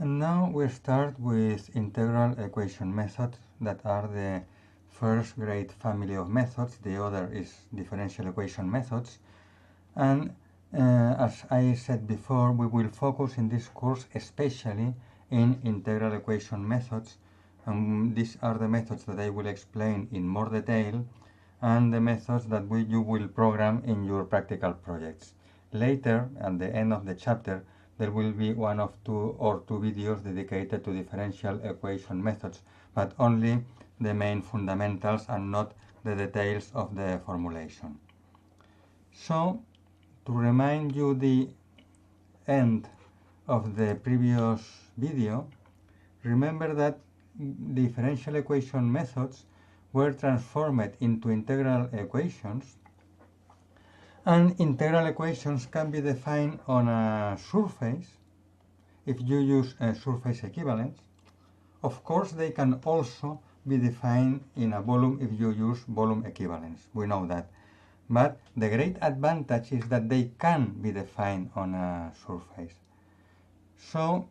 And now we start with integral equation methods that are the first grade family of methods. The other is differential equation methods. And as I said before, we will focus in this course especially in integral equation methods. These are the methods that I will explain in more detail and the methods that you will program in your practical projects. Later, at the end of the chapter, there will be one of two videos dedicated to differential equation methods, but only the main fundamentals and not the details of the formulation. So, to remind you the end of the previous video, remember that differential equation methods were transformed into integral equations, and integral equations can be defined on a surface if you use a surface equivalence. Of course, they can also be defined in a volume if you use volume equivalence. We know that. But the great advantage is that they can be defined on a surface. So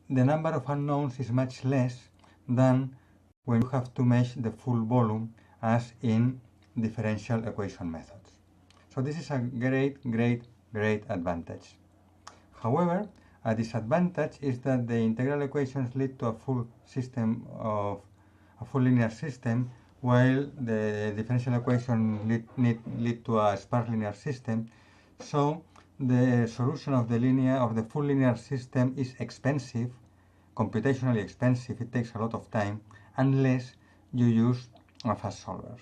the number of unknowns is much less than when you have to measure the full volume as in differential equation methods. So this is a great advantage. However, a disadvantage is that the integral equations lead to a full linear system, while the differential equation lead to a sparse linear system. So the solution of the full linear system is expensive, computationally expensive. It takes a lot of time unless you use fast solvers.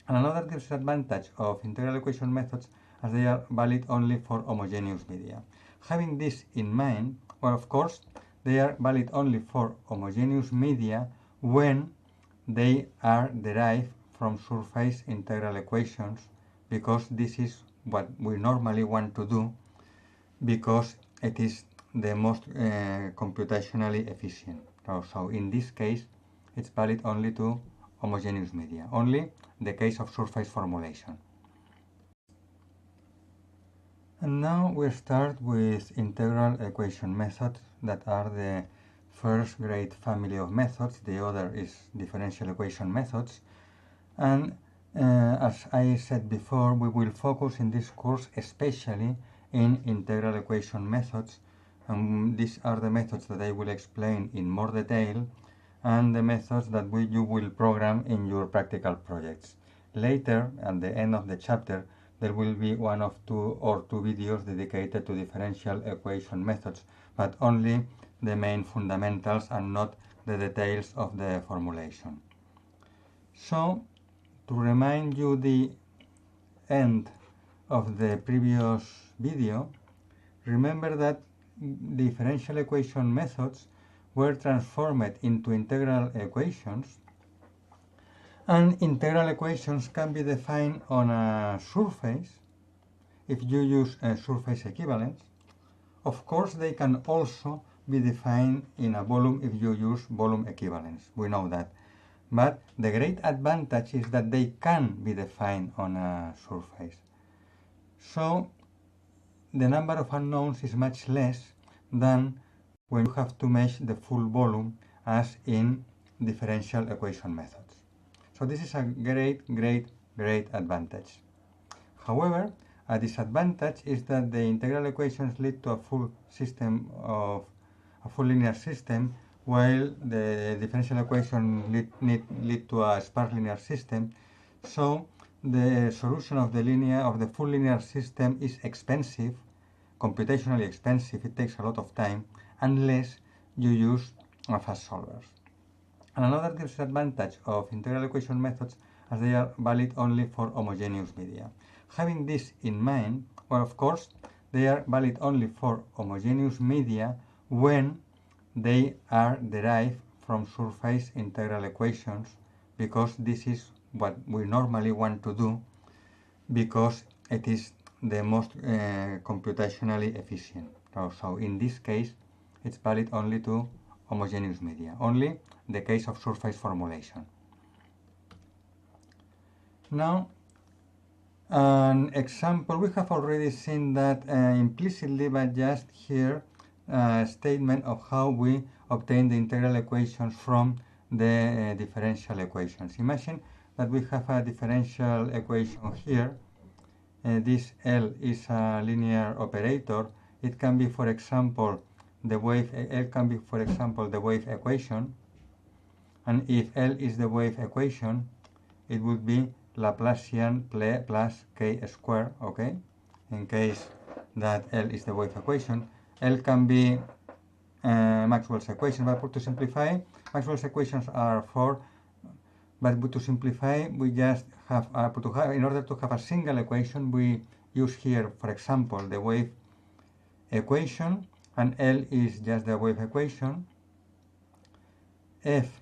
And another disadvantage of integral equation methods is they are valid only for homogeneous media. Having this in mind, well, of course, they are valid only for homogeneous media when they are derived from surface integral equations, because this is what we normally want to do, because it is the most computationally efficient. So in this case, it's valid only to homogeneous media, only the case of surface formulation. And now we start with integral equation methods that are the first grade family of methods. The other is differential equation methods. And as I said before, we will focus in this course especially in integral equation methods. These are the methods that I will explain in more detail and the methods that you will program in your practical projects. Later, at the end of the chapter, there will be one of two videos dedicated to differential equation methods, but only the main fundamentals and not the details of the formulation. So, to remind you the end of the previous video, remember that differential equation methods were transformed into integral equations, and integral equations can be defined on a surface if you use a surface equivalence. Of course, they can also be defined in a volume if you use volume equivalence. We know that. But the great advantage is that they can be defined on a surface. So the number of unknowns is much less than when you have to measure the full volume as in differential equation methods. So this is a great advantage. However, a disadvantage is that the integral equations lead to a full linear system, while the differential equation lead to a sparse linear system. So the solution of the full linear system is expensive, computationally expensive. It takes a lot of time unless you use fast solvers. And another disadvantage of integral equation methods is they are valid only for homogeneous media. Having this in mind, well, of course, they are valid only for homogeneous media when they are derived from surface integral equations, because this is what we normally want to do, because it is the most computationally efficient. So in this case, it's valid only to homogeneous media, only the case of surface formulation. Now, an example, we have already seen that implicitly, but just here statement of how we obtain the integral equations from the differential equations. Imagine that we have a differential equation here. This L is a linear operator. It can be, for example, the wave equation, and if L is the wave equation, it would be Laplacian plus k squared, okay? In case that L is the wave equation. L can be Maxwell's equation, but to simplify, Maxwell's equations are 4, but to simplify, we just have, in order to have a single equation, we use here, for example, the wave equation, and L is just the wave equation. F,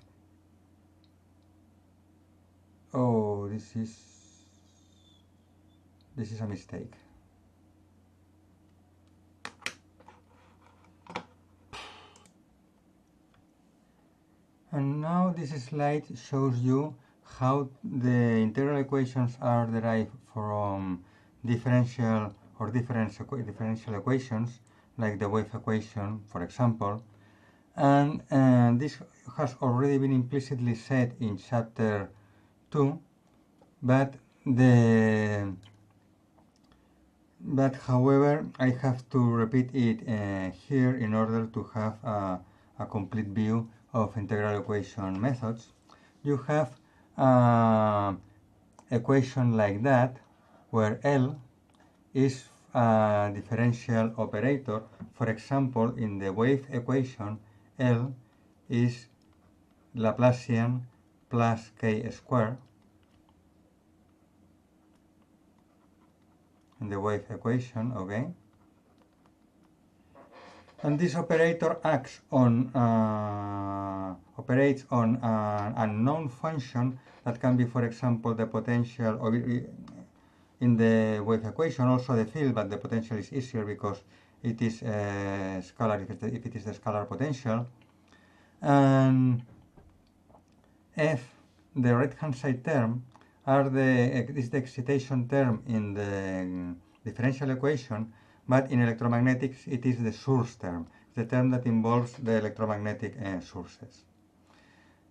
oh, this is a mistake. And now this slide shows you how the integral equations are derived from differential equations, like the wave equation, for example. And this has already been implicitly said in chapter 2, but however, I have to repeat it here in order to have a complete view of integral equation methods. You have an equation like that, where L is a differential operator. For example, in the wave equation, L is Laplacian plus k squared. In the wave equation, okay? And this operator operates on an unknown function that can be, for example, the potential, or in the wave equation also the field, but the potential is easier because it is scalar if it is the scalar potential. And F, the right-hand side term, is the excitation term in the differential equation, but in electromagnetics it is the source term, the term that involves the electromagnetic sources.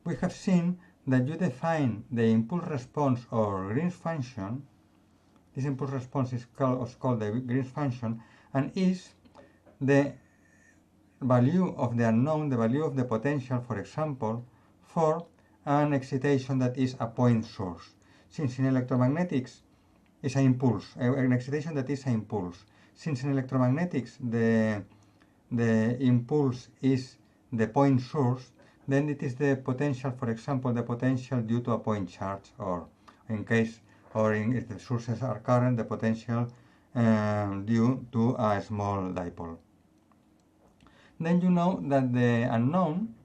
We have seen that you define the impulse response or Green's function. This impulse response is called the Green's function, and is the value of the unknown, the value of the potential, for example, for an excitation that is a point source. Since in electromagnetics is an impulse, an excitation that is an impulse. Since in electromagnetics the impulse is the point source, then it is the potential, for example, the potential due to a point charge, or if the sources are current, the potential due to a small dipole. Then you know that the unknown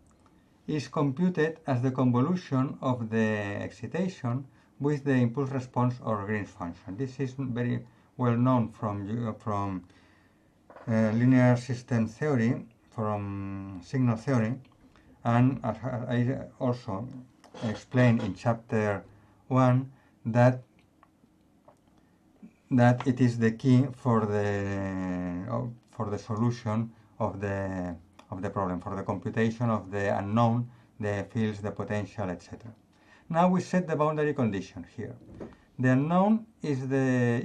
is computed as the convolution of the excitation with the impulse response or Green's function. This is very well known from linear system theory, from signal theory, and as I also explained in chapter 1, that it is the key for the solution of the problem, for the computation of the unknown, the fields, the potential, etc. Now we set the boundary condition here. The unknown is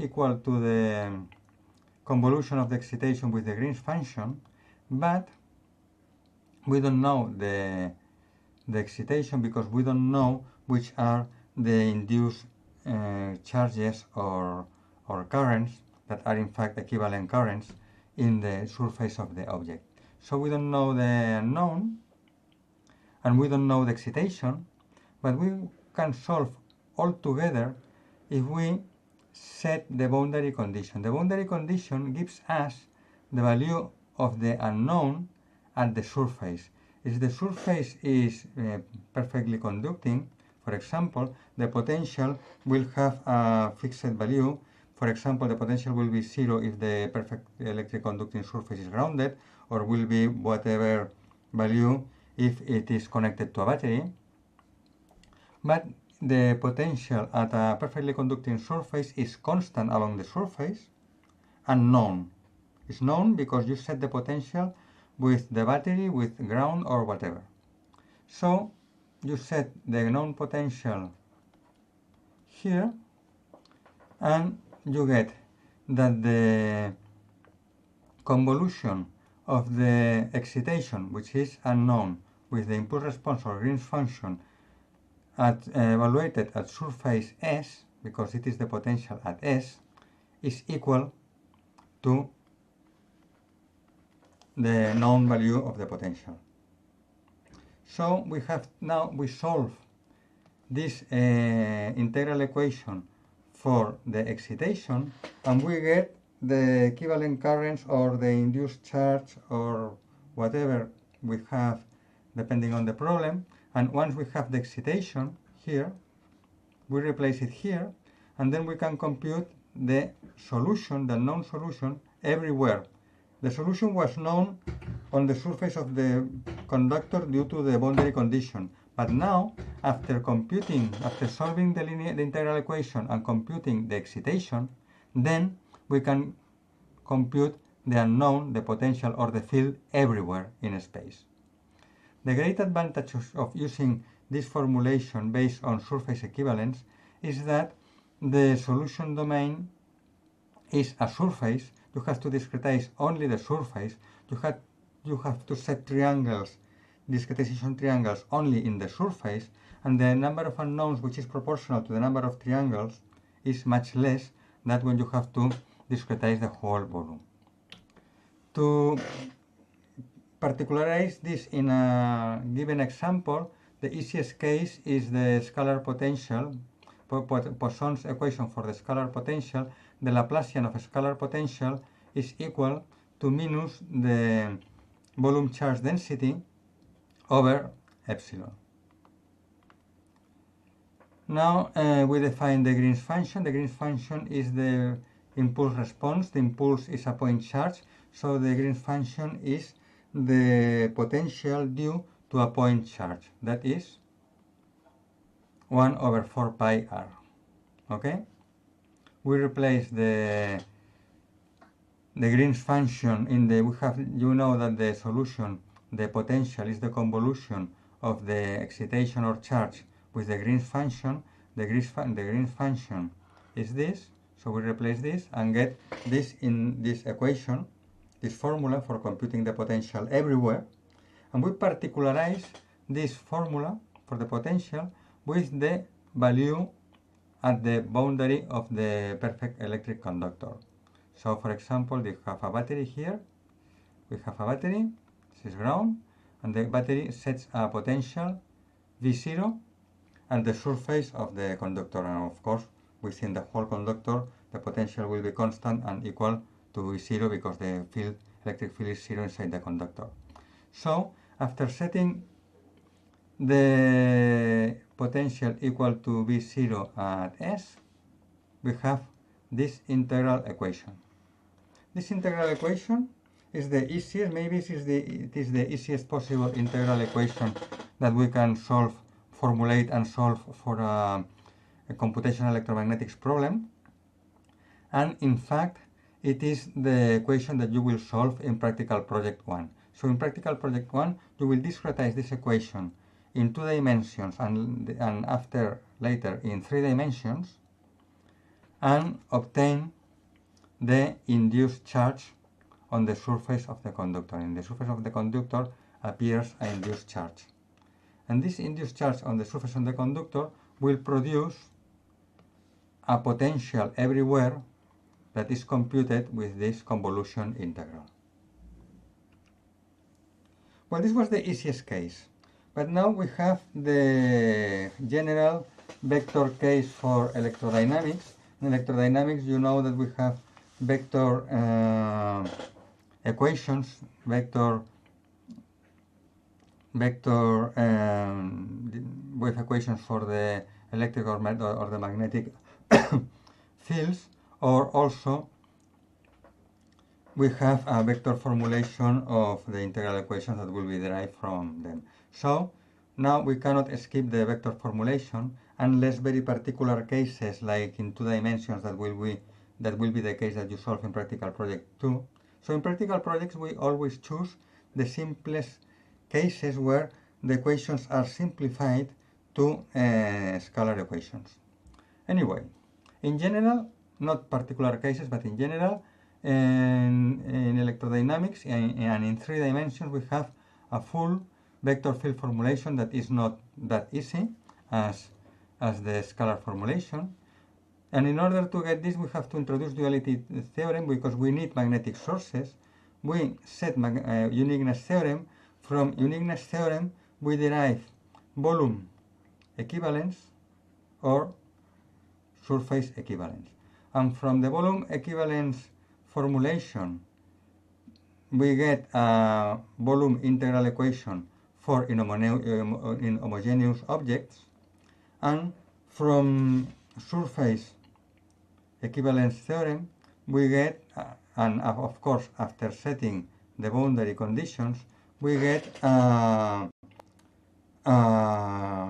equal to the convolution of the excitation with the Green's function, but we don't know the excitation because we don't know which are the induced charges or currents that are in fact equivalent currents in the surface of the object. So we don't know the unknown and we don't know the excitation, but we can solve all together if we set the boundary condition. The boundary condition gives us the value of the unknown at the surface. If the surface is perfectly conducting, for example, the potential will have a fixed value. For example, the potential will be 0 if the perfect electric conducting surface is grounded, or will be whatever value if it is connected to a battery. But the potential at a perfectly conducting surface is constant along the surface and known. It's known because you set the potential with the battery, with ground or whatever. So you set the known potential here, and you get that the convolution of the excitation, which is unknown, with the impulse response or Green's function evaluated at surface S, because it is the potential at S, is equal to the known value of the potential. So we solve this integral equation for the excitation, and we get the equivalent currents or the induced charge or whatever we have depending on the problem. And once we have the excitation here, we replace it here, and then we can compute the solution, the known solution, everywhere. The solution was known on the surface of the conductor due to the boundary condition. But now, after solving the integral equation and computing the excitation, then we can compute the unknown, the potential or the field everywhere in space. The great advantage of using this formulation based on surface equivalence is that the solution domain is a surface. You have to discretize only the surface. You have to set triangles, discretization triangles, only in the surface, and the number of unknowns, which is proportional to the number of triangles, is much less than when you have to discretize the whole volume. To particularize this in a given example, the easiest case is the scalar potential, Poisson's equation for the scalar potential. The Laplacian of a scalar potential is equal to minus the volume charge density over epsilon. Now we define the Green's function. The Green's function is the impulse response. The impulse is a point charge, so the Green's function is the potential due to a point charge, that is 1 over 4 pi r. Okay? We replace the Green's function in the, you know that the solution, the potential is the convolution of the excitation or charge with the Green's function. The Green's function is this, so we replace this and get this in this equation, this formula for computing the potential everywhere, and we particularize this formula for the potential with the value at the boundary of the perfect electric conductor. So for example, we have a battery here, we have a battery, this is ground, and the battery sets a potential V0 at the surface of the conductor, and of course within the whole conductor the potential will be constant and equal to V0 because the electric field is 0 inside the conductor. So after setting the potential equal to V0 at S, we have this integral equation. This integral equation is the easiest, maybe it is the easiest possible integral equation that we can formulate and solve for a computational electromagnetics problem. And in fact, it is the equation that you will solve in practical project 1. So in practical project 1, you will discretize this equation in 2 dimensions and later in 3 dimensions, and obtain the induced charge on the surface of the conductor. In the surface of the conductor appears an induced charge. And this induced charge on the surface of the conductor will produce a potential everywhere that is computed with this convolution integral. Well, this was the easiest case. But now we have the general vector case for electrodynamics. In electrodynamics, you know that we have vector equations, vector wave equations for the electric or the magnetic fields, or also we have a vector formulation of the integral equations that will be derived from them. So now we cannot skip the vector formulation unless very particular cases like in 2 dimensions that will be the case that you solve in practical project 2. So in practical projects we always choose the simplest cases where the equations are simplified to scalar equations. Anyway, in general, not particular cases, but in general, in electrodynamics and in 3 dimensions, we have a full vector field formulation that is not that easy as the scalar formulation. And in order to get this, we have to introduce duality theorem because we need magnetic sources. We set uniqueness theorem. From uniqueness theorem, we derive volume equivalence or surface equivalence. And from the volume equivalence formulation, we get a volume integral equation for inhomogeneous objects. And from surface equivalence theorem, we get, and of course after setting the boundary conditions, we get a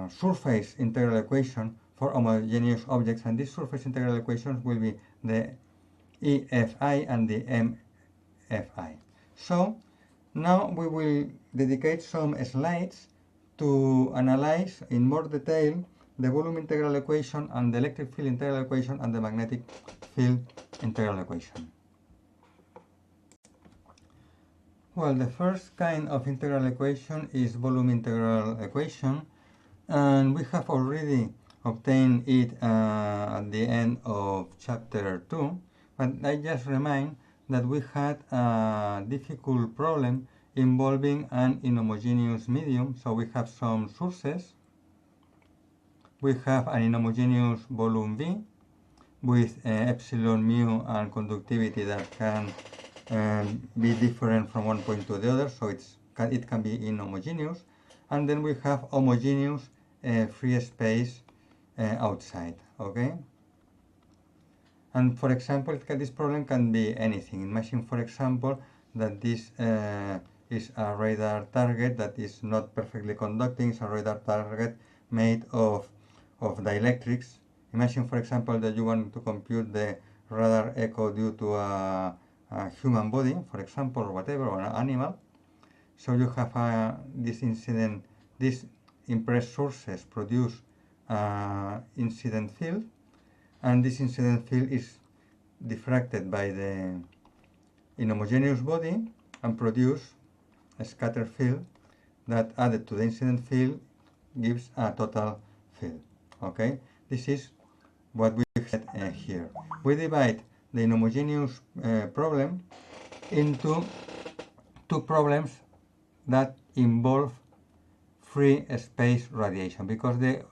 surface integral equation for homogeneous objects, and these surface integral equations will be the EFI and the MFI. So now we will dedicate some slides to analyze in more detail the volume integral equation and the electric field integral equation and the magnetic field integral equation. Well, the first kind of integral equation is volume integral equation, and we have already obtained it at the end of chapter 2, but I just remind that we had a difficult problem involving an inhomogeneous medium. So we have some sources, we have an inhomogeneous volume V with epsilon mu and conductivity that can be different from one point to the other, so it can be inhomogeneous, and then we have homogeneous free space outside, okay? And for example, this problem can be anything. Imagine, for example, that this is a radar target that is not perfectly conducting. It's a radar target made of dielectrics. Imagine, for example, that you want to compute the radar echo due to a human body, for example, or whatever, or an animal. So you have this incident, these impressed sources produce incident field, and this incident field is diffracted by the inhomogeneous body and produce a scattered field that added to the incident field gives a total field. Okay, this is what we said here. We divide the inhomogeneous problem into two problems that involve free space radiation, because the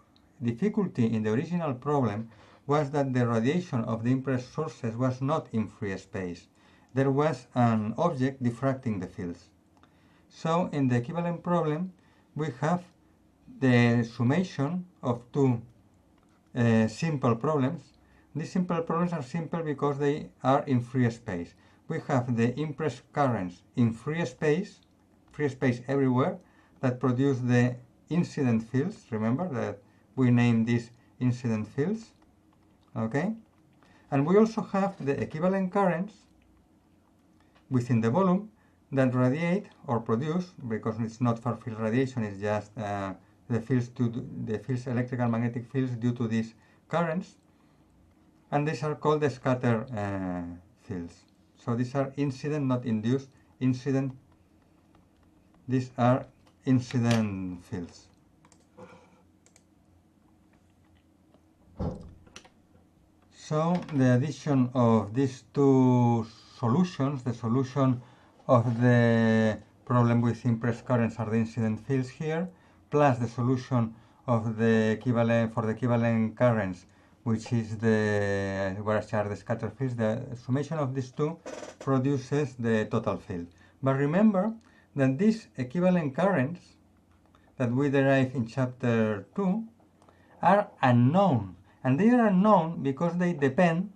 difficulty in the original problem was that the radiation of the impressed sources was not in free space. There was an object diffracting the fields. So in the equivalent problem, we have the summation of two simple problems. These simple problems are simple because they are in free space. We have the impressed currents in free space everywhere, that produce the incident fields. Remember that we named these incident fields, okay? And we also have the equivalent currents within the volume that radiate or produce, because it's not far field radiation, it's just the fields, electrical magnetic fields due to these currents, and these are called the scatter fields. So these are incident, not induced, incident. These are incident fields. So the addition of these two solutions, the solution of the problem with impressed currents are the incident fields here, plus the solution of the equivalent for the equivalent currents, which is the which are the scatter fields. The summation of these two produces the total field. But remember that these equivalent currents that we derive in chapter 2 are unknown, and they are unknown because they depend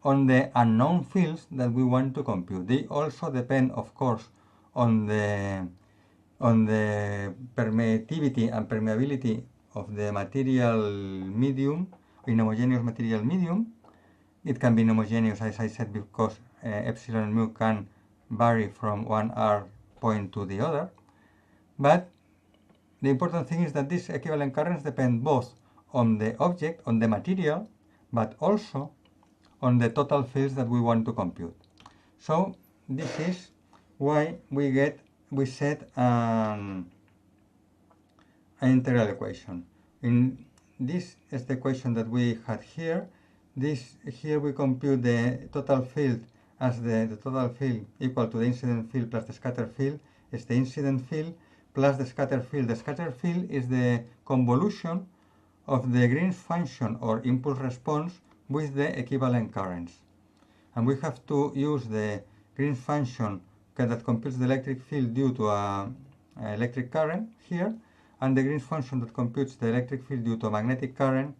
on the unknown fields that we want to compute. They also depend, of course, on the permittivity and permeability of the material medium, inhomogeneous material medium. It can be inhomogeneous, as I said, because epsilon and mu can vary from 1R point to the other. But the important thing is that these equivalent currents depend both on the object, on the material, but also on the total fields that we want to compute. So this is why we set an integral equation. This is the equation that we had here. Here we compute the total field as the total field equal to the incident field plus the scattered field is the incident field plus the scattered field. The scattered field is the convolution of the Green's function or impulse response with the equivalent currents. And we have to use the Green's function that computes the electric field due to an electric current here, and the Green's function that computes the electric field due to a magnetic current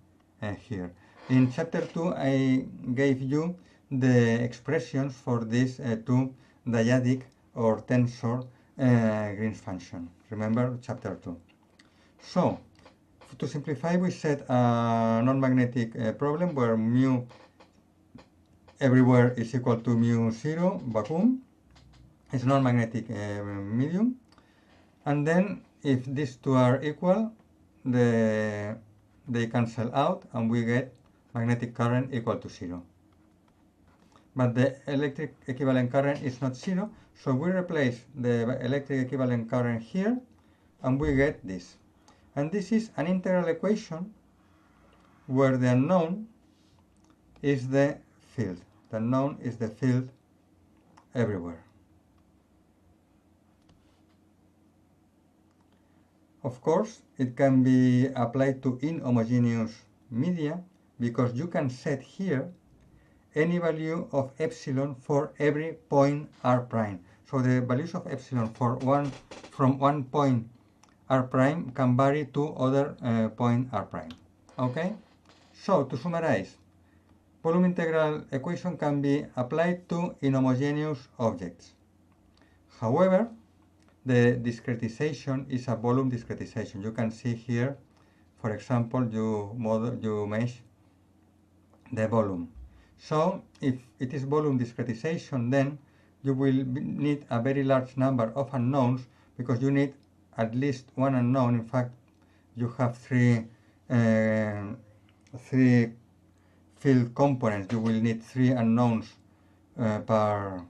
here. In chapter 2, I gave you the expressions for these two dyadic or tensor Green's function. Remember chapter 2. So, to simplify, we set a non-magnetic problem where mu everywhere is equal to mu 0, vacuum. It's non-magnetic medium. And then if these two are equal, they cancel out and we get magnetic current equal to 0. But the electric equivalent current is not 0, so we replace the electric equivalent current here and we get this. And this is an integral equation where the unknown is the field. The unknown is the field everywhere. Of course, it can be applied to inhomogeneous media because you can set here any value of epsilon for every point r prime. So the values of epsilon from one point r prime can vary to other point r prime. Okay? So to summarize, volume integral equation can be applied to inhomogeneous objects. However, the discretization is a volume discretization. You can see here, for example, you mesh the volume. So if it is volume discretization, then you will need a very large number of unknowns because you need at least one unknown. In fact, you have three field components. You will need 3 unknowns per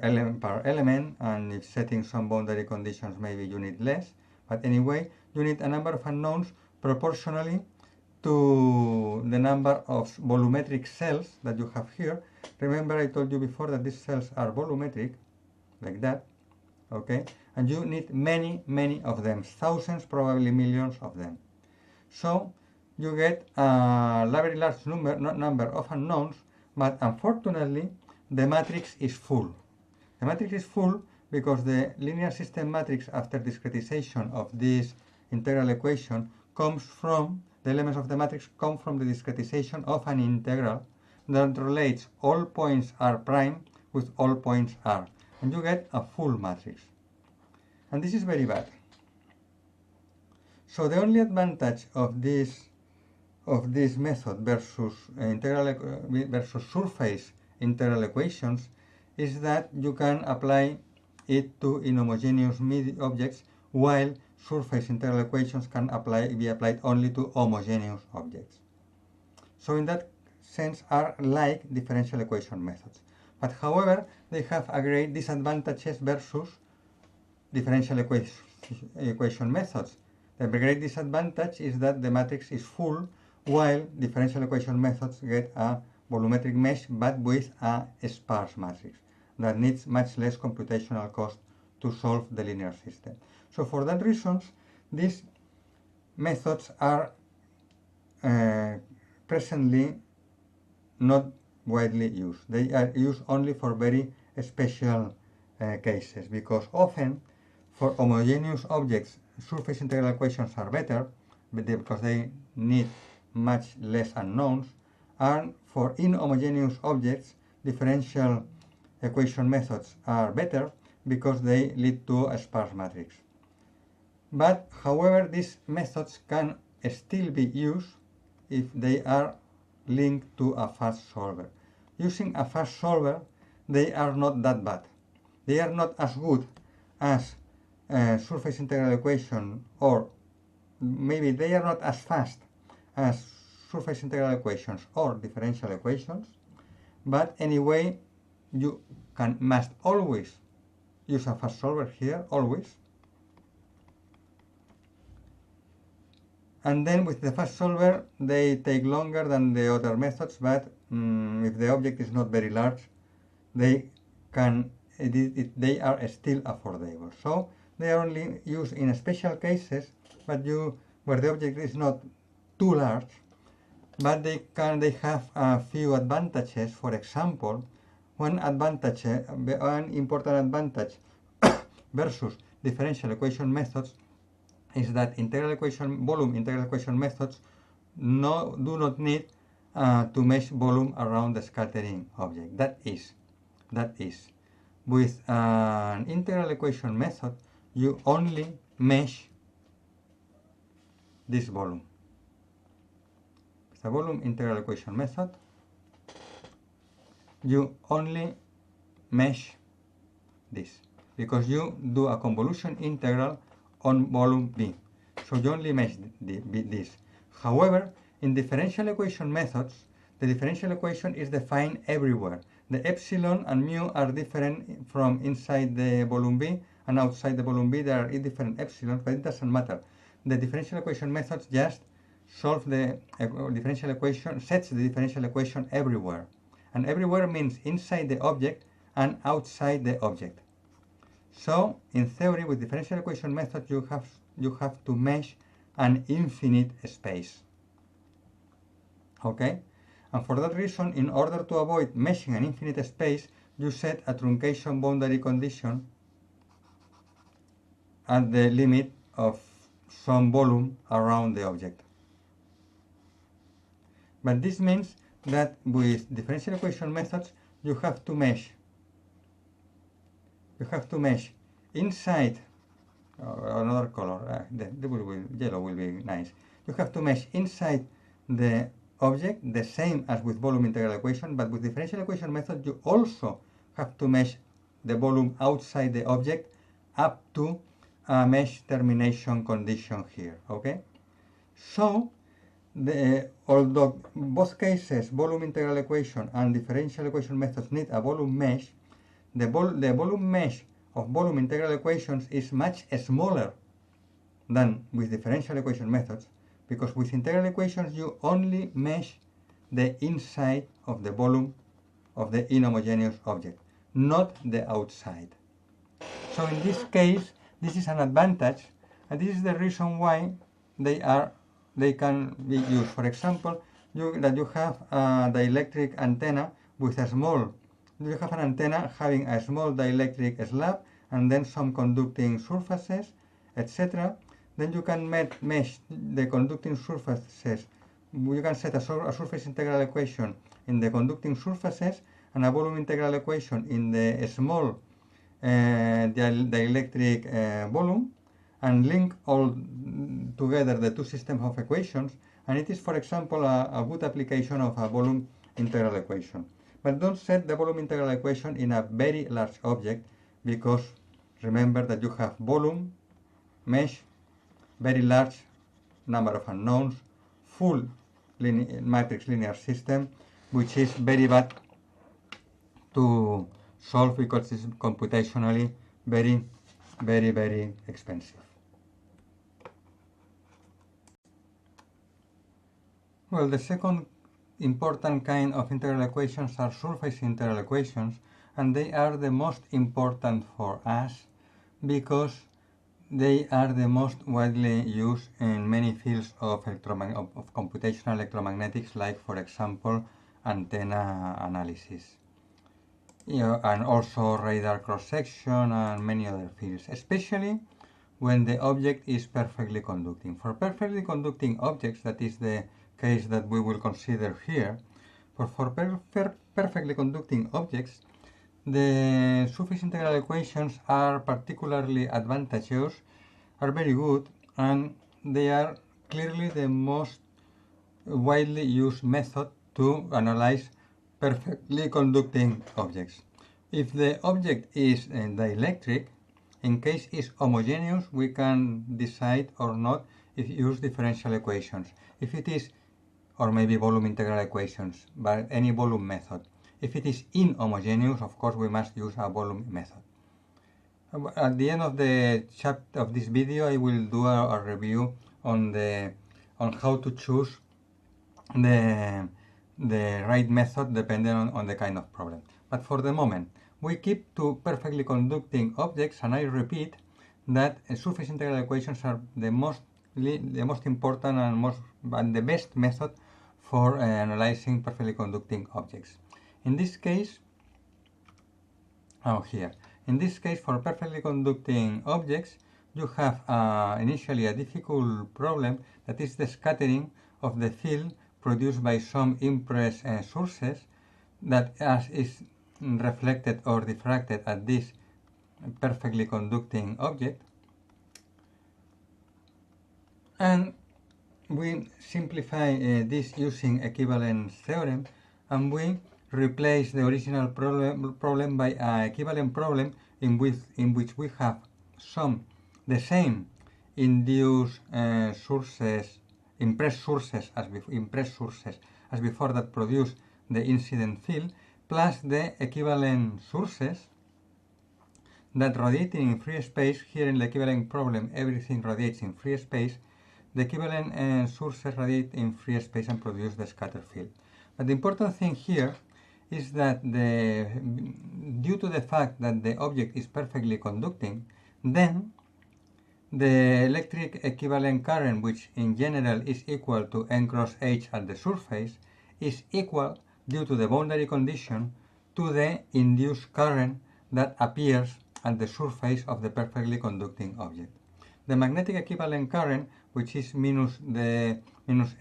element, and if setting some boundary conditions, maybe you need less. But anyway, you need a number of unknowns proportionally to the number of volumetric cells that you have here. Remember, I told you before that these cells are volumetric, like that, okay? And you need many, many of them, thousands, probably millions of them. So you get a very large number of unknowns, but unfortunately, the matrix is full. The matrix is full because the linear system matrix after discretization of this integral equation comes from, the elements of the matrix come from the discretization of an integral that relates all points r prime with all points r. And you get a full matrix. And this is very bad. So the only advantage of this method versus versus surface integral equations is that you can apply it to inhomogeneous objects, while surface integral equations can be applied only to homogeneous objects. So in that sense are like differential equation methods. But however, they have a great disadvantages versus differential equation methods. The great disadvantage is that the matrix is full, while differential equation methods get a volumetric mesh but with a sparse matrix that needs much less computational cost to solve the linear system. So for that reasons, these methods are presently not widely used. They are used only for very special cases, because often for homogeneous objects surface integral equations are better because they need much less unknowns, and for inhomogeneous objects differential equation methods are better because they lead to a sparse matrix. But however, these methods can still be used if they are linked to a fast solver. Using a fast solver, they are not that bad. They are not as good as surface integral equation, or maybe they are not as fast as surface integral equations or differential equations, but anyway, you must always use a fast solver here, always. And then with the fast solver, they take longer than the other methods, but if the object is not very large, they are still affordable. So they are only used in special cases, but where the object is not too large, but they have a few advantages. For example, one important advantage versus differential equation methods is that volume integral equation methods do not need to mesh volume around the scattering object. That is, with an integral equation method, you only mesh this volume. With a volume integral equation method, you only mesh this, because you do a convolution integral on volume V. So you only mesh this. However, in differential equation methods, the differential equation is defined everywhere. The epsilon and mu are different from inside the volume V, and outside the volume V there are different epsilons, but it doesn't matter. The differential equation methods just solve the differential equation, sets the differential equation everywhere. And everywhere means inside the object and outside the object. So, in theory, with differential equation method, you have to mesh an infinite space. Okay? And for that reason, in order to avoid meshing an infinite space, you set a truncation boundary condition at the limit of some volume around the object. But this means that with differential equation methods, you have to mesh inside another color. Yellow will be nice. You have to mesh inside the object the same as with volume integral equation, but with differential equation method you also have to mesh the volume outside the object up to a mesh termination condition here. Okay, so although both cases, volume integral equation and differential equation methods, need a volume mesh, the volume mesh of volume integral equations is much smaller than with differential equation methods, because with integral equations you only mesh the inside of the volume of the inhomogeneous object, not the outside. So in this case, this is an advantage, and this is the reason why they can be used. For example, you have a dielectric antenna with a small, you have an antenna having a small dielectric slab and then some conducting surfaces, etc. Then you can mesh the conducting surfaces. You can set a surface integral equation in the conducting surfaces and a volume integral equation in the small dielectric volume, and link all together the two systems of equations, and it is, for example, a good application of a volume integral equation. But don't set the volume integral equation in a very large object, because remember that you have volume, mesh, very large number of unknowns, full matrix linear system, which is very bad to solve because it's computationally very, very, very expensive. Well, the second important kind of integral equations are surface integral equations, and they are the most important for us because they are the most widely used in many fields of computational electromagnetics, like, for example, antenna analysis, and also radar cross-section and many other fields, especially when the object is perfectly conducting. For perfectly conducting objects, that is the case that we will consider here, for perfectly conducting objects, the surface integral equations are particularly advantageous, are very good, and they are clearly the most widely used method to analyze perfectly conducting objects. If the object is dielectric, in case it's homogeneous, we can decide or not if use differential equations. If it is, or maybe volume integral equations, but any volume method. If it is inhomogeneous, of course, we must use a volume method. At the end of the chapter of this video, I will do a review on how to choose the right method depending on the kind of problem. But for the moment, we keep to perfectly conducting objects, and I repeat that surface integral equations are the most important and the best method for analyzing perfectly conducting objects. In this case, in this case, for perfectly conducting objects, you have initially a difficult problem, that is the scattering of the field produced by some impressed sources that is reflected or diffracted at this perfectly conducting object. And we simplify this using equivalence theorem, and we replace the original problem by an equivalent problem in which we have the same induced impressed sources as before that produce the incident field, plus the equivalent sources that radiating in free space. Here in the equivalent problem, everything radiates in free space. The equivalent sources radiate in free space and produce the scatter field. But the important thing here is that due to the fact that the object is perfectly conducting, then the electric equivalent current, which in general is equal to N cross H at the surface, is equal, due to the boundary condition, to the induced current that appears at the surface of the perfectly conducting object. The magnetic equivalent current, which is minus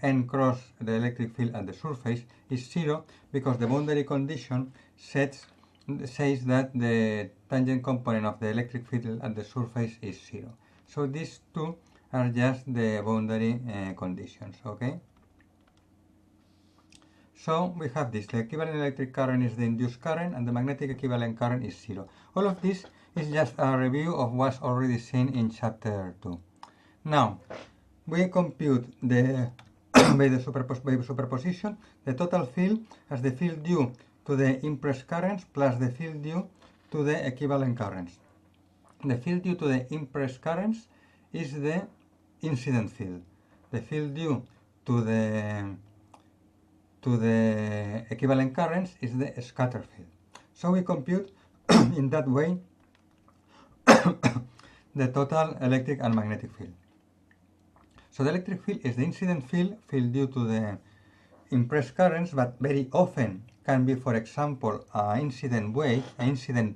N cross the electric field at the surface, is 0 because the boundary condition says that the tangent component of the electric field at the surface is 0. So these two are just the boundary conditions, okay? So we have this, the equivalent electric current is the induced current and the magnetic equivalent current is 0. All of this is just a review of what's already seen in chapter 2. Now, we compute by superposition the total field as the field due to the impressed currents plus the field due to the equivalent currents. The field due to the impressed currents is the incident field. The field due to the equivalent currents is the scatter field. So we compute in that way the total electric and magnetic field. So the electric field is the incident field due to the impressed currents, but very often can be, for example, an incident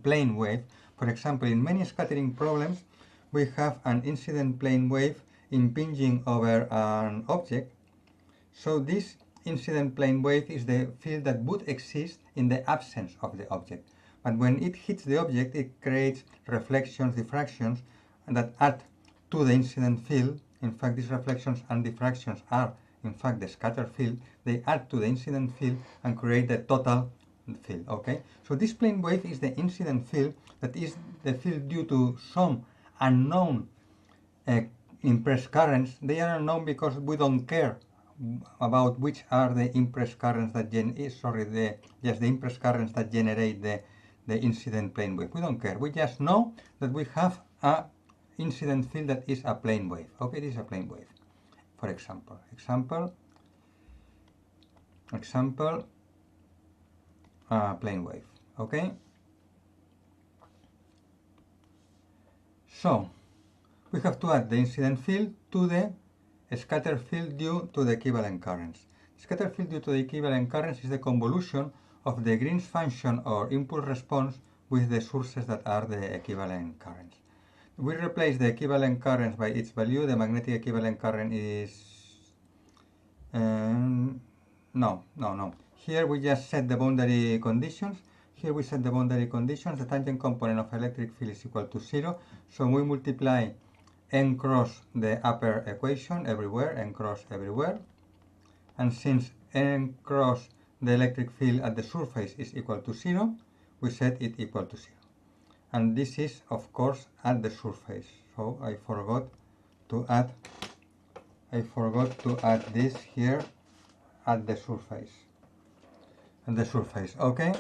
plane wave. For example, in many scattering problems, we have an incident plane wave impinging over an object. So this incident plane wave is the field that would exist in the absence of the object. But when it hits the object, it creates reflections, diffractions, that add to the incident field. In fact, these reflections and diffractions are, in fact, the scatter field. They add to the incident field and create the total field, okay? So this plane wave is the incident field, that is the field due to some unknown impressed currents. They are unknown because we don't care about which are the impressed currents that the impressed currents that generate the incident plane wave. We don't care. We just know that we have a incident field that is a plane wave. Okay, this is a plane wave. For example, plane wave. Okay. So we have to add the incident field to the scatter field due to the equivalent currents. Scatter field due to the equivalent currents is the convolution of the Green's function or impulse response with the sources that are the equivalent currents. We replace the equivalent currents by its value. The magnetic equivalent current is no. Here we just set the boundary conditions. The tangent component of electric field is equal to 0. So we multiply N cross the upper equation everywhere, N cross everywhere. And since N cross the electric field at the surface is equal to 0, we set it equal to 0. And this is, of course, at the surface. So I forgot to add this here at the surface. Okay?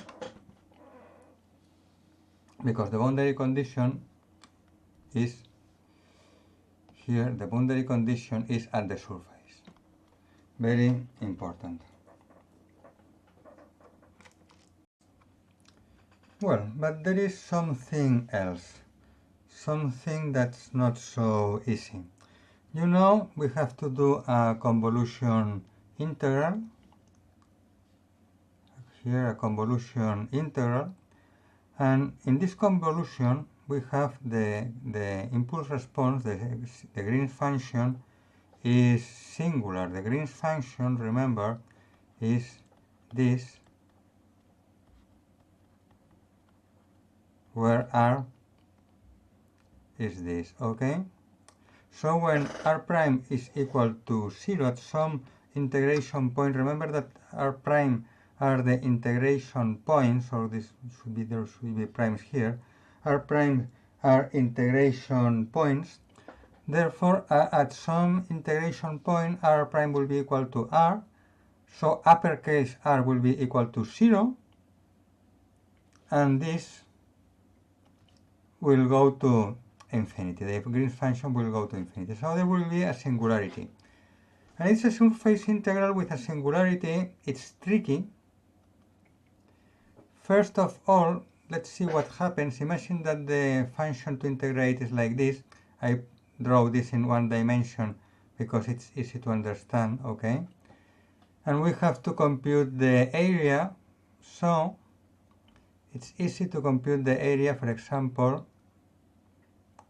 Because the boundary condition is here, the boundary condition is at the surface. Very important. Well, but there is something else, something that's not so easy. You know, we have to do a convolution integral. Here, a convolution integral. And in this convolution, we have the impulse response, the Green's function is singular. The Green's function, remember, is this, where R is this, okay? So when R prime is equal to 0 at some integration point, remember that R prime are the integration points, or this should be, there should be primes here. R prime are integration points. Therefore, at some integration point, R prime will be equal to R. So uppercase R will be equal to 0. And this will go to infinity. The Green's function will go to infinity. So there will be a singularity. And it's a surface integral with a singularity. It's tricky. First of all, let's see what happens. Imagine that the function to integrate is like this. I draw this in one dimension because it's easy to understand, okay? And we have to compute the area. So it's easy to compute the area, for example,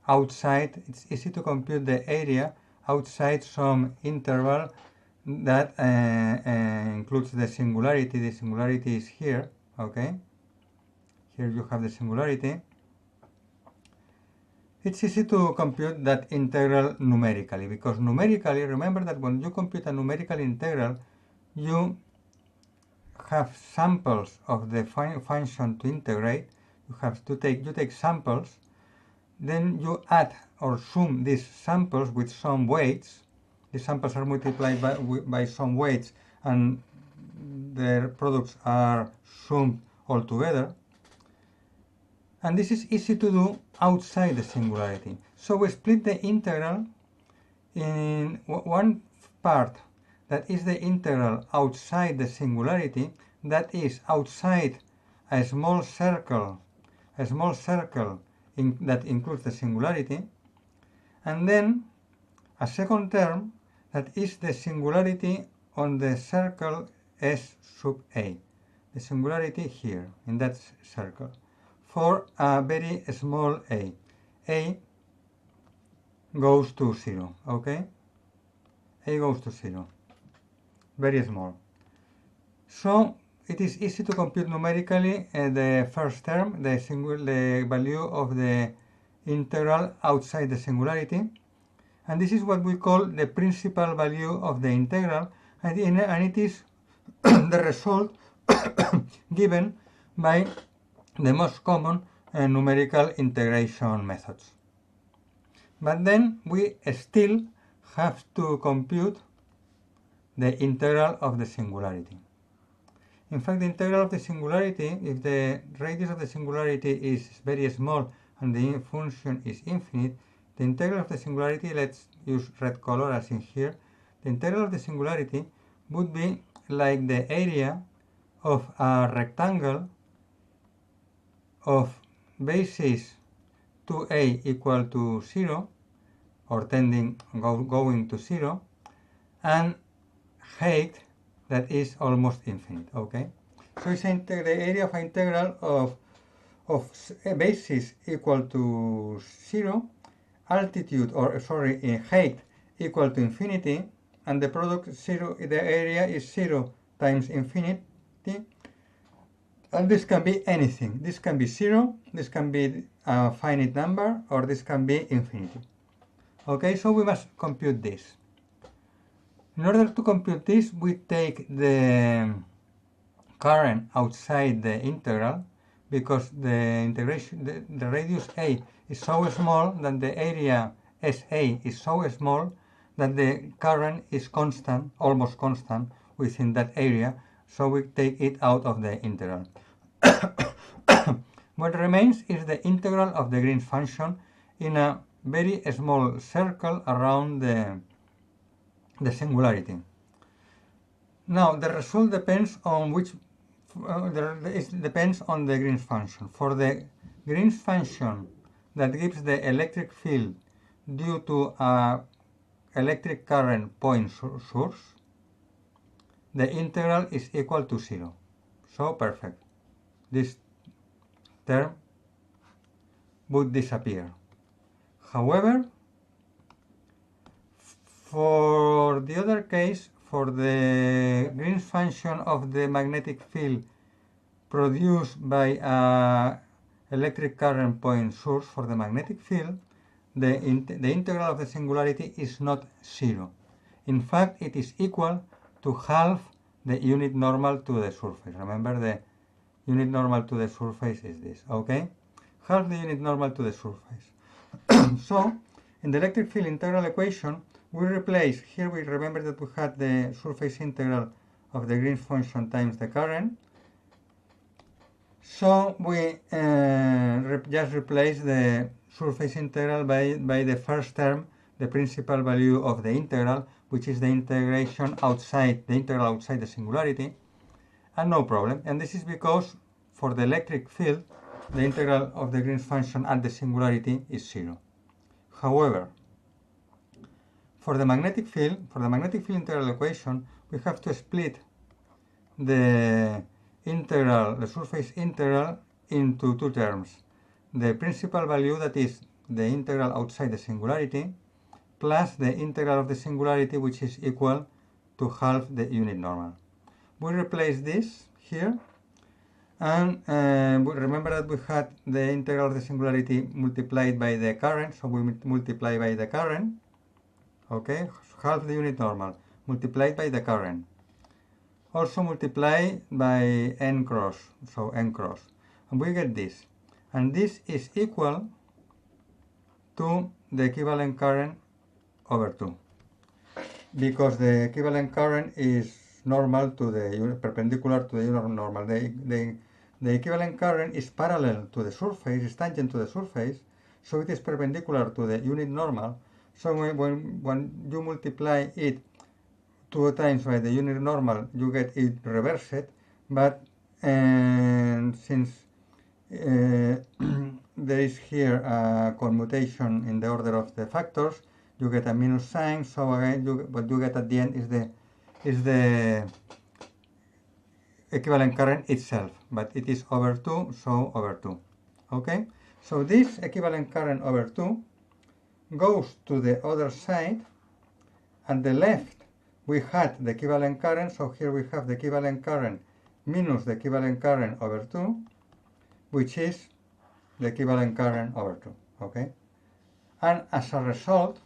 outside. It's easy to compute the area outside some interval that includes the singularity. The singularity is here, okay? Here you have the singularity. It's easy to compute that integral numerically, because numerically, remember that when you compute a numerical integral, you have samples of the function to integrate. You take samples, then you add or sum these samples with some weights. The samples are multiplied by some weights, and their products are summed all together. And this is easy to do outside the singularity. So we split the integral in one part that is the integral outside the singularity, that is outside a small circle that includes the singularity, and then a second term that is the singularity on the circle S sub A, the singularity here in that circle, for a very small a. A goes to 0, okay? A goes to 0, very small. So it is easy to compute numerically the first term, the value of the integral outside the singularity. And this is what we call the principal value of the integral, and it is the result given by the most common numerical integration methods. But then we still have to compute the integral of the singularity. In fact, the integral of the singularity, if the radius of the singularity is very small and the function is infinite, the integral of the singularity, let's use red color as in here, the integral of the singularity would be like the area of a rectangle of basis 2a equal to 0, or going to 0, and height that is almost infinite, okay? So it's the area of an integral of a basis equal to 0, altitude, height equal to infinity, and the product 0, the area is 0 times infinity, and this can be anything. This can be 0, this can be a finite number, or this can be infinity. Okay, so we must compute this. In order to compute this, we take the current outside the integral, because the radius A is so small that the area SA is so small that the current is constant, almost constant, within that area, so we take it out of the integral. What remains is the integral of the Green's function in a very small circle around the singularity. Now, the result depends on depends on the Green's function. For the Green's function that gives the electric field due to a electric current point source, the integral is equal to 0. So perfect. This term would disappear. However, for the other case, for the Green's function of the magnetic field produced by a electric current point source for the magnetic field, the integral of the singularity is not 0. In fact, it is equal to half the unit normal to the surface. Remember, the unit normal to the surface is this, okay? Half the unit normal to the surface. So, in the electric field integral equation, we replace, here we remember that we had the surface integral of the Green's function times the current. So we just replace the surface integral by the first term, the principal value of the integral, which is the integral outside the singularity, and no problem. And this is because for the electric field, the integral of the Green's function at the singularity is 0. However, for the magnetic field integral equation, we have to split the surface integral into two terms. The principal value, that is the integral outside the singularity, plus the integral of the singularity, which is equal to half the unit normal. We replace this here, and we remember that we had the integral of the singularity multiplied by the current, so we multiply by the current, okay, half the unit normal, multiplied by the current. Also multiply by n cross, so n cross, and we get this. And this is equal to the equivalent current over 2, because the equivalent current is normal to the perpendicular to the unit normal. The equivalent current is parallel to the surface, is tangent to the surface, so it is perpendicular to the unit normal. So when you multiply it 2 times by the unit normal, you get it reversed, but since there is here a commutation in the order of the factors, you get a minus sign, so again what you get at the end is the equivalent current itself, but it is over 2, so over 2. Okay, so this equivalent current over 2 goes to the other side. At the left we had the equivalent current, so here we have the equivalent current minus the equivalent current over 2, which is the equivalent current over 2, okay? And as a result,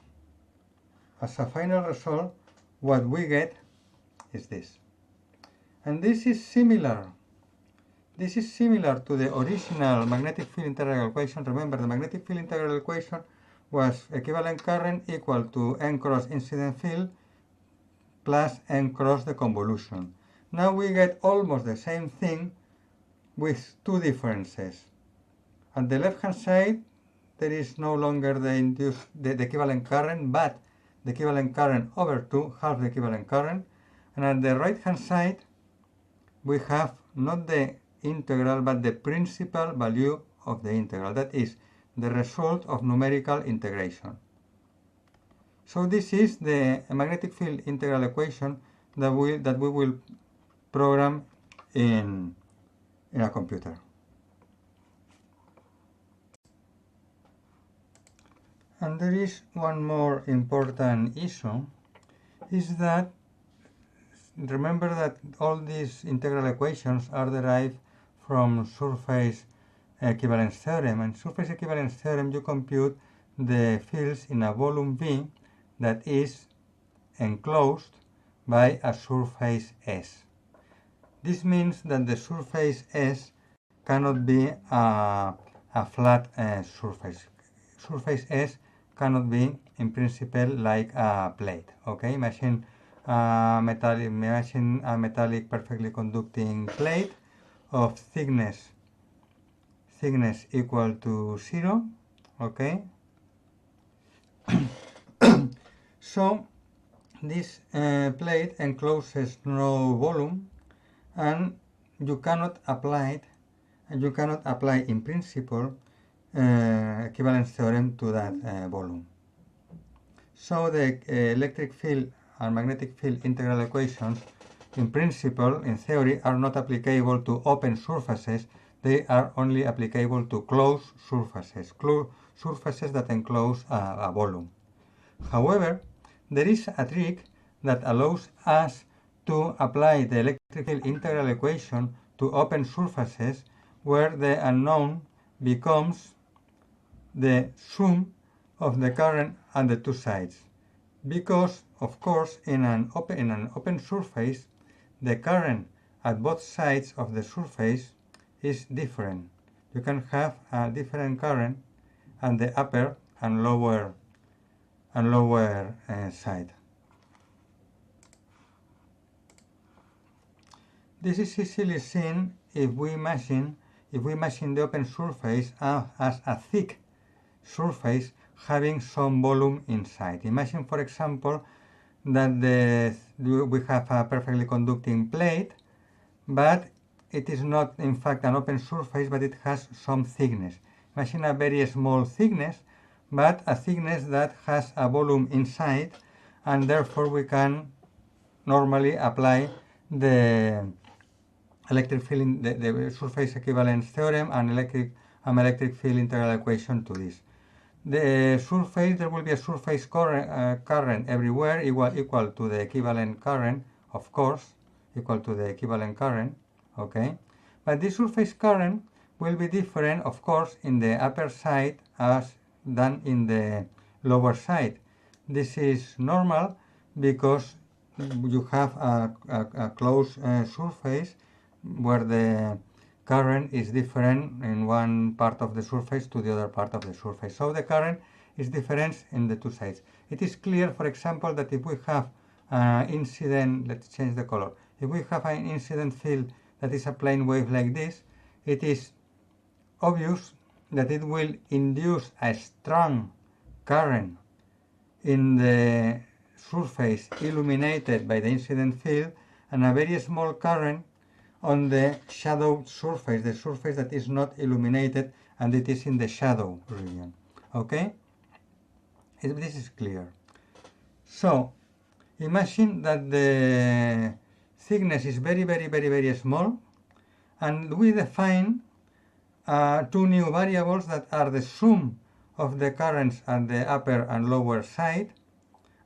as a final result, what we get is this. And this is similar to the original magnetic field integral equation. Remember, the magnetic field integral equation was equivalent current equal to n cross incident field plus n cross the convolution. Now we get almost the same thing with two differences. At the left hand side, there is no longer the equivalent current, but the equivalent current over 2, half the equivalent current. And at the right hand side, we have not the integral, but the principal value of the integral. That is the result of numerical integration. So this is the magnetic field integral equation that we will program in a computer. And there is one more important issue, is that remember that all these integral equations are derived from surface equivalence theorem. And surface equivalence theorem, you compute the fields in a volume V that is enclosed by a surface S. This means that the surface S cannot be a flat surface. Surface S cannot be, in principle, like a plate. Okay, imagine a metallic perfectly conducting plate of thickness equal to 0. Okay. So this plate encloses no volume, and you cannot apply in principle equivalence theorem to that volume. So the electric field and magnetic field integral equations, in principle, in theory, are not applicable to open surfaces. They are only applicable to closed surfaces, surfaces that enclose a volume. However, there is a trick that allows us to apply the electric field integral equation to open surfaces where the unknown becomes the sum of the current at the two sides. Because, of course, in an open surface, the current at both sides of the surface is different. You can have a different current at the upper and lower side. This is easily seen if we imagine the open surface as a thick surface having some volume inside. Imagine, for example, that we have a perfectly conducting plate, but it is not in fact an open surface, but it has some thickness. Imagine a very small thickness, but a thickness that has a volume inside, and therefore we can normally apply the electric field, the surface equivalence theorem and electric field integral equation to this. The surface, there will be a surface current everywhere equal to the equivalent current, of course, equal to the equivalent current, okay? But this surface current will be different, of course, in the upper side than in the lower side. This is normal because you have a closed surface where the current is different in one part of the surface to the other part of the surface. So the current is different in the two sides. It is clear, for example, that if we have incident, let's change the color. If we have an incident field that is a plane wave like this, it is obvious that it will induce a strong current in the surface illuminated by the incident field and a very small current on the shadowed surface, the surface that is not illuminated and it is in the shadow region. Okay? This is clear. So, imagine that the thickness is very, very, very, very small, and we define two new variables that are the sum of the currents at the upper and lower side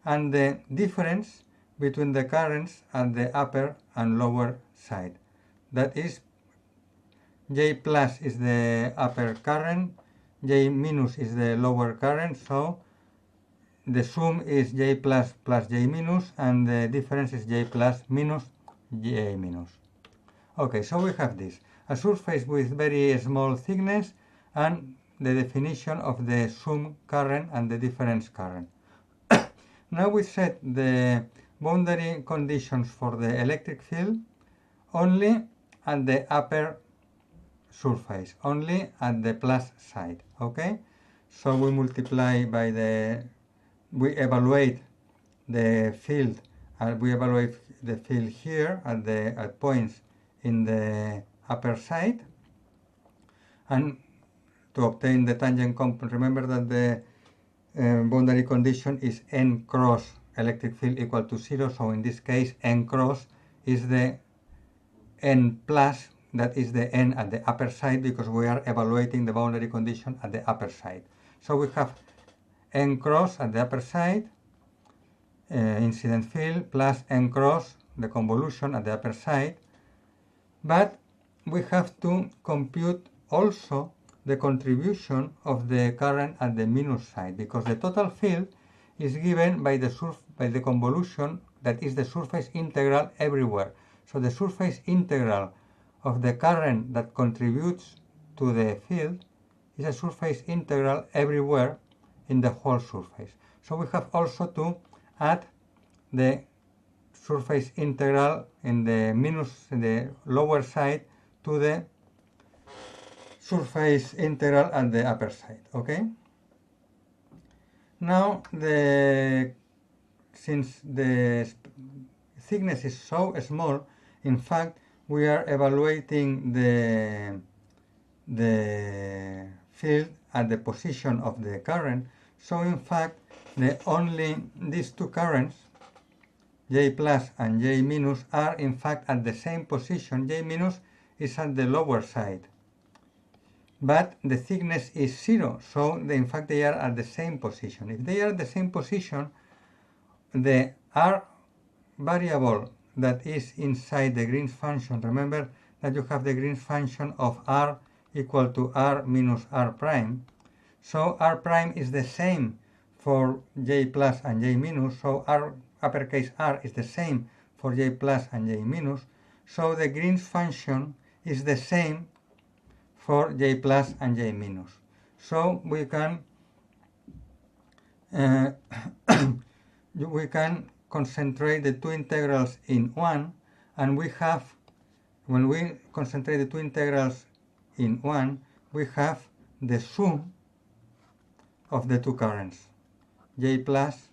and the difference between the currents at the upper and lower side. That is, J plus is the upper current, J minus is the lower current, so the sum is J plus plus J minus, and the difference is J plus minus J minus. Okay, so we have this, a surface with very small thickness and the definition of the sum current and the difference current. Now we set the boundary conditions for the electric field only at the upper surface, only at the plus side, okay? So we multiply by we evaluate the field, we evaluate the field here at points in the upper side, and to obtain the tangent component, remember that the boundary condition is n cross electric field equal to 0, so in this case n cross is the n plus, that is the n at the upper side, because we are evaluating the boundary condition at the upper side. So we have n cross at the upper side, incident field, plus n cross, the convolution at the upper side, but we have to compute also the contribution of the current at the minus side, because the total field is given by the convolution that is the surface integral everywhere. So the surface integral of the current that contributes to the field is a surface integral everywhere in the whole surface. So we have also to add the surface integral in the lower side to the surface integral at the upper side. Okay? Now, since the thickness is so small, in fact, we are evaluating the field at the position of the current. So in fact, these two currents, J plus and J minus, are in fact at the same position. J minus is at the lower side, but the thickness is 0, so in fact they are at the same position. If they are at the same position, the R variable that is inside the Green's function, remember that you have the Green's function of R equal to R minus R prime. So R prime is the same for J plus and J minus, so R uppercase R is the same for J plus and J minus. So the Green's function is the same for J plus and J minus. So we can concentrate the two integrals in one, and we have, when we concentrate the two integrals in one, we have the sum of the two currents, J plus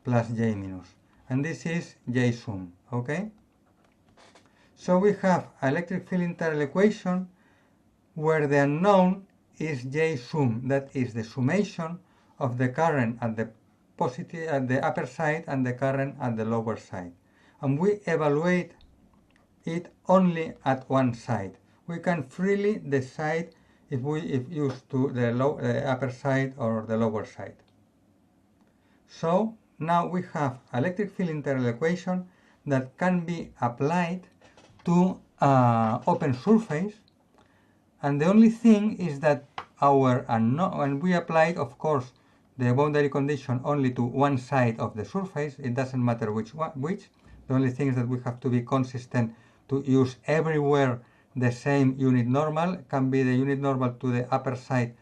plus J minus, and this is J sum. Okay? So we have electric field integral equation where the unknown is J sum, that is the summation of the current at the upper side and the current at the lower side, and we evaluate it only at one side. We can freely decide if used to the upper side or the lower side. So now we have electric field integral equation that can be applied to open surface, and the only thing is that our unknown, when we applied, of course, the boundary condition only to one side of the surface, it doesn't matter which. The only thing is that we have to be consistent to use everywhere the same unit normal. It can be the unit normal to the upper side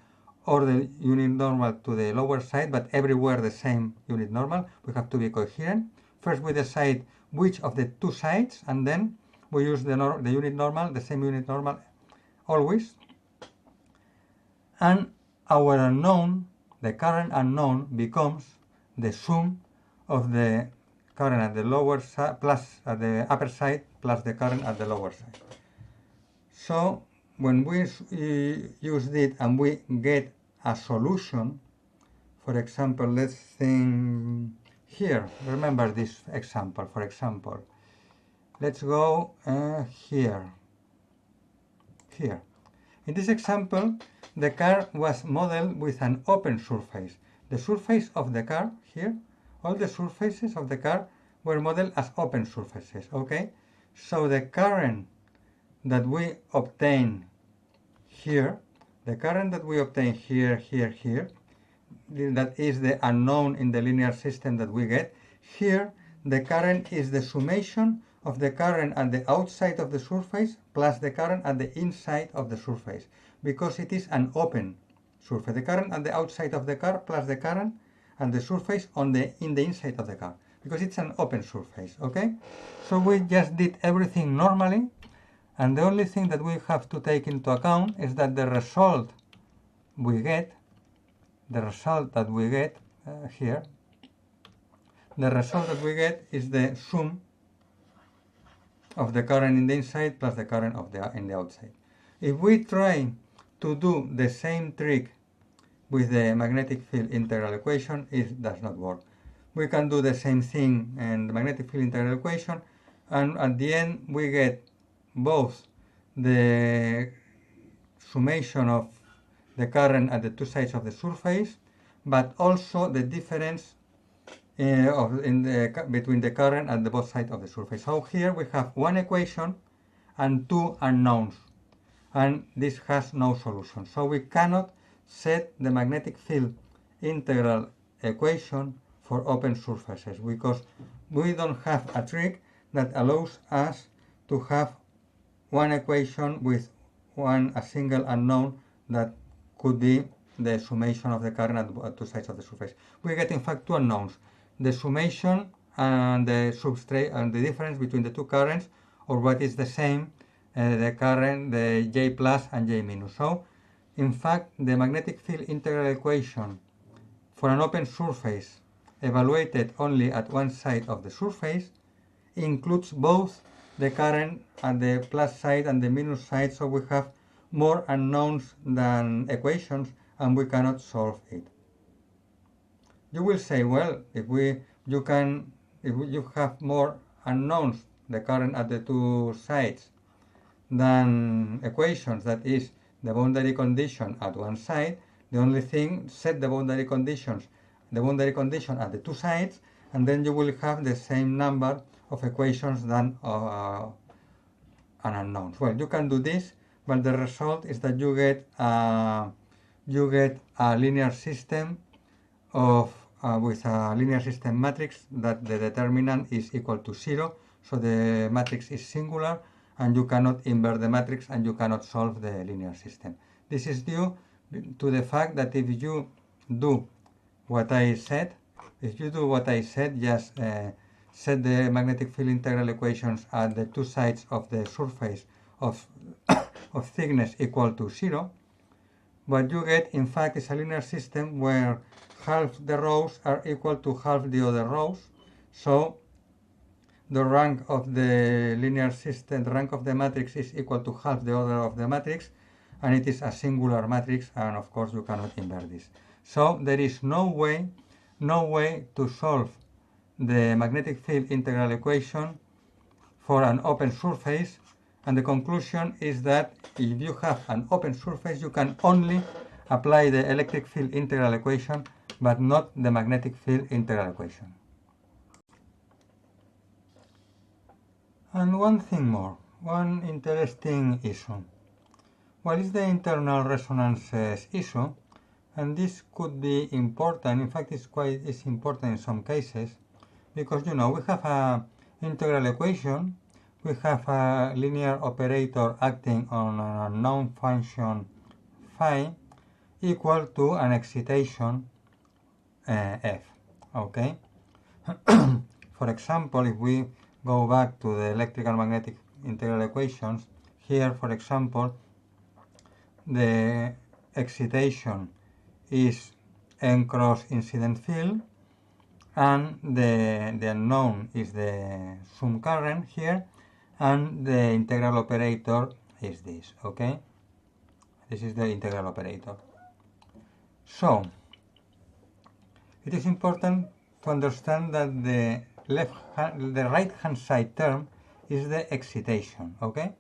or the unit normal to the lower side, but everywhere the same unit normal. We have to be coherent. First we decide which of the two sides, and then we use the unit normal, the same unit normal always. And our unknown, the current unknown, becomes the sum of the current at the lower side plus at the upper side plus the current at the lower side. So when we use it and we get a solution, for example, let's think here. Remember this example, for example. Let's go here. In this example, the car was modeled with an open surface. The surface of the car here, all the surfaces of the car were modeled as open surfaces, okay? So the current that we obtain here, that is the unknown in the linear system that we get. Here, the current is the summation of the current at the outside of the surface plus the current at the inside of the surface, because it is an open surface. The current at the outside of the car plus the current at the surface in the inside of the car, because it's an open surface, okay? So we just did everything normally, and the only thing that we have to take into account is that the result we get, here, the result that we get is the sum of the current in the inside plus the current in the outside. If we try to do the same trick with the magnetic field integral equation, it does not work. We can do the same thing in the magnetic field integral equation, and at the end we get both the summation of the current at the two sides of the surface, but also the difference between the current at the both sides of the surface. So here we have one equation and two unknowns, and this has no solution. So we cannot set the magnetic field integral equation for open surfaces, because we don't have a trick that allows us to have one equation with a single unknown that could be the summation of the current at two sides of the surface. We get in fact two unknowns, the summation and the substrate and the difference between the two currents, or what is the same, the current, the J plus and J minus. So in fact the magnetic field integral equation for an open surface evaluated only at one side of the surface includes both the current at the plus side and the minus side, so we have more unknowns than equations and we cannot solve it. You will say, well, if you have more unknowns, the current at the two sides, than equations, that is the boundary condition at one side, the only thing, set the boundary condition at the two sides, and then you will have the same number of equations than an unknowns. Well, you can do this, but the result is that you get a linear system of with a linear system matrix that the determinant is equal to 0, so the matrix is singular, and you cannot invert the matrix and you cannot solve the linear system. This is due to the fact that if you do what I said, just set the magnetic field integral equations at the two sides of the surface of thickness equal to 0, what you get in fact is a linear system where half the rows are equal to half the other rows. So the rank of the linear system, the rank of the matrix is equal to half the order of the matrix, and it is a singular matrix, and of course you cannot invert this. So there is no way to solve the magnetic field integral equation for an open surface, and the conclusion is that if you have an open surface you can only apply the electric field integral equation but not the magnetic field integral equation. And one thing more, one interesting issue. What is the internal resonances issue? And this could be important, in fact it's important in some cases, because we have an integral equation, we have a linear operator acting on an unknown function phi equal to an excitation f, okay? For example, if we go back to the electrical magnetic integral equations, here for example the excitation is n cross incident field, and the unknown is the sum current here, and the integral operator is this, okay? This is the integral operator. So it is important to understand that the right hand side term is the excitation, okay?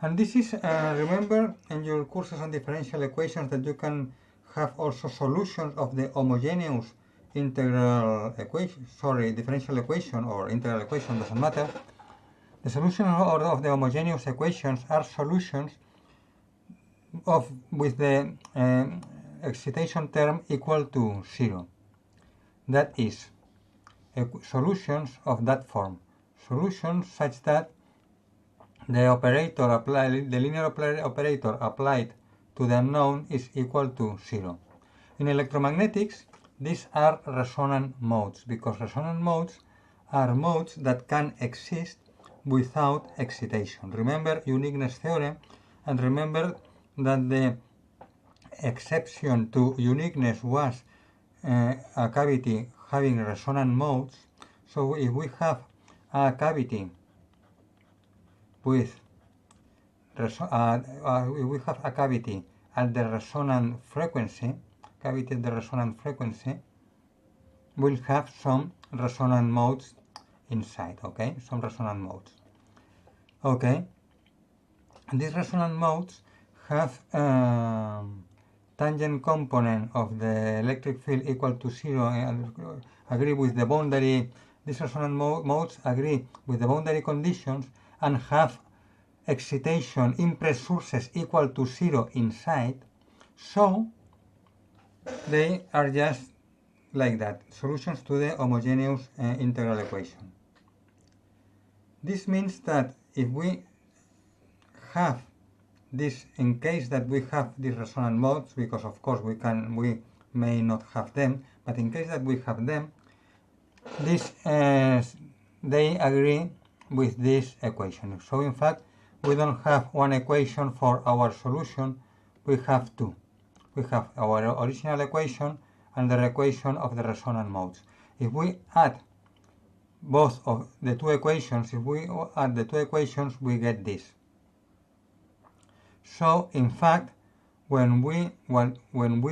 And this is, remember in your courses on differential equations that you can have also solutions of the homogeneous integral equation, differential equation or integral equation, doesn't matter. The solution of the homogeneous equations are solutions with the excitation term equal to 0. That is, solutions of that form, solutions such that the linear operator applied to the unknown is equal to 0. In electromagnetics, these are resonant modes, because resonant modes are modes that can exist without excitation. Remember uniqueness theorem, and remember that the exception to uniqueness was a cavity having resonant modes. So if we have a cavity with at the resonant frequency, we'll have some resonant modes inside, okay? Some resonant modes. Okay? And these resonant modes have tangent component of the electric field equal to 0 and agree with the boundary. These resonant modes agree with the boundary conditions and have excitation impressed sources equal to 0 inside, so they are just like that, solutions to the homogeneous integral equation. This means that if we have this, in case that we have these resonant modes, because of course we may not have them, but in case that we have them, this they agree with this equation. So in fact, we don't have one equation for our solution, we have two. We have our original equation and the equation of the resonant modes. If we add both of the two equations, we get this. So in fact, when we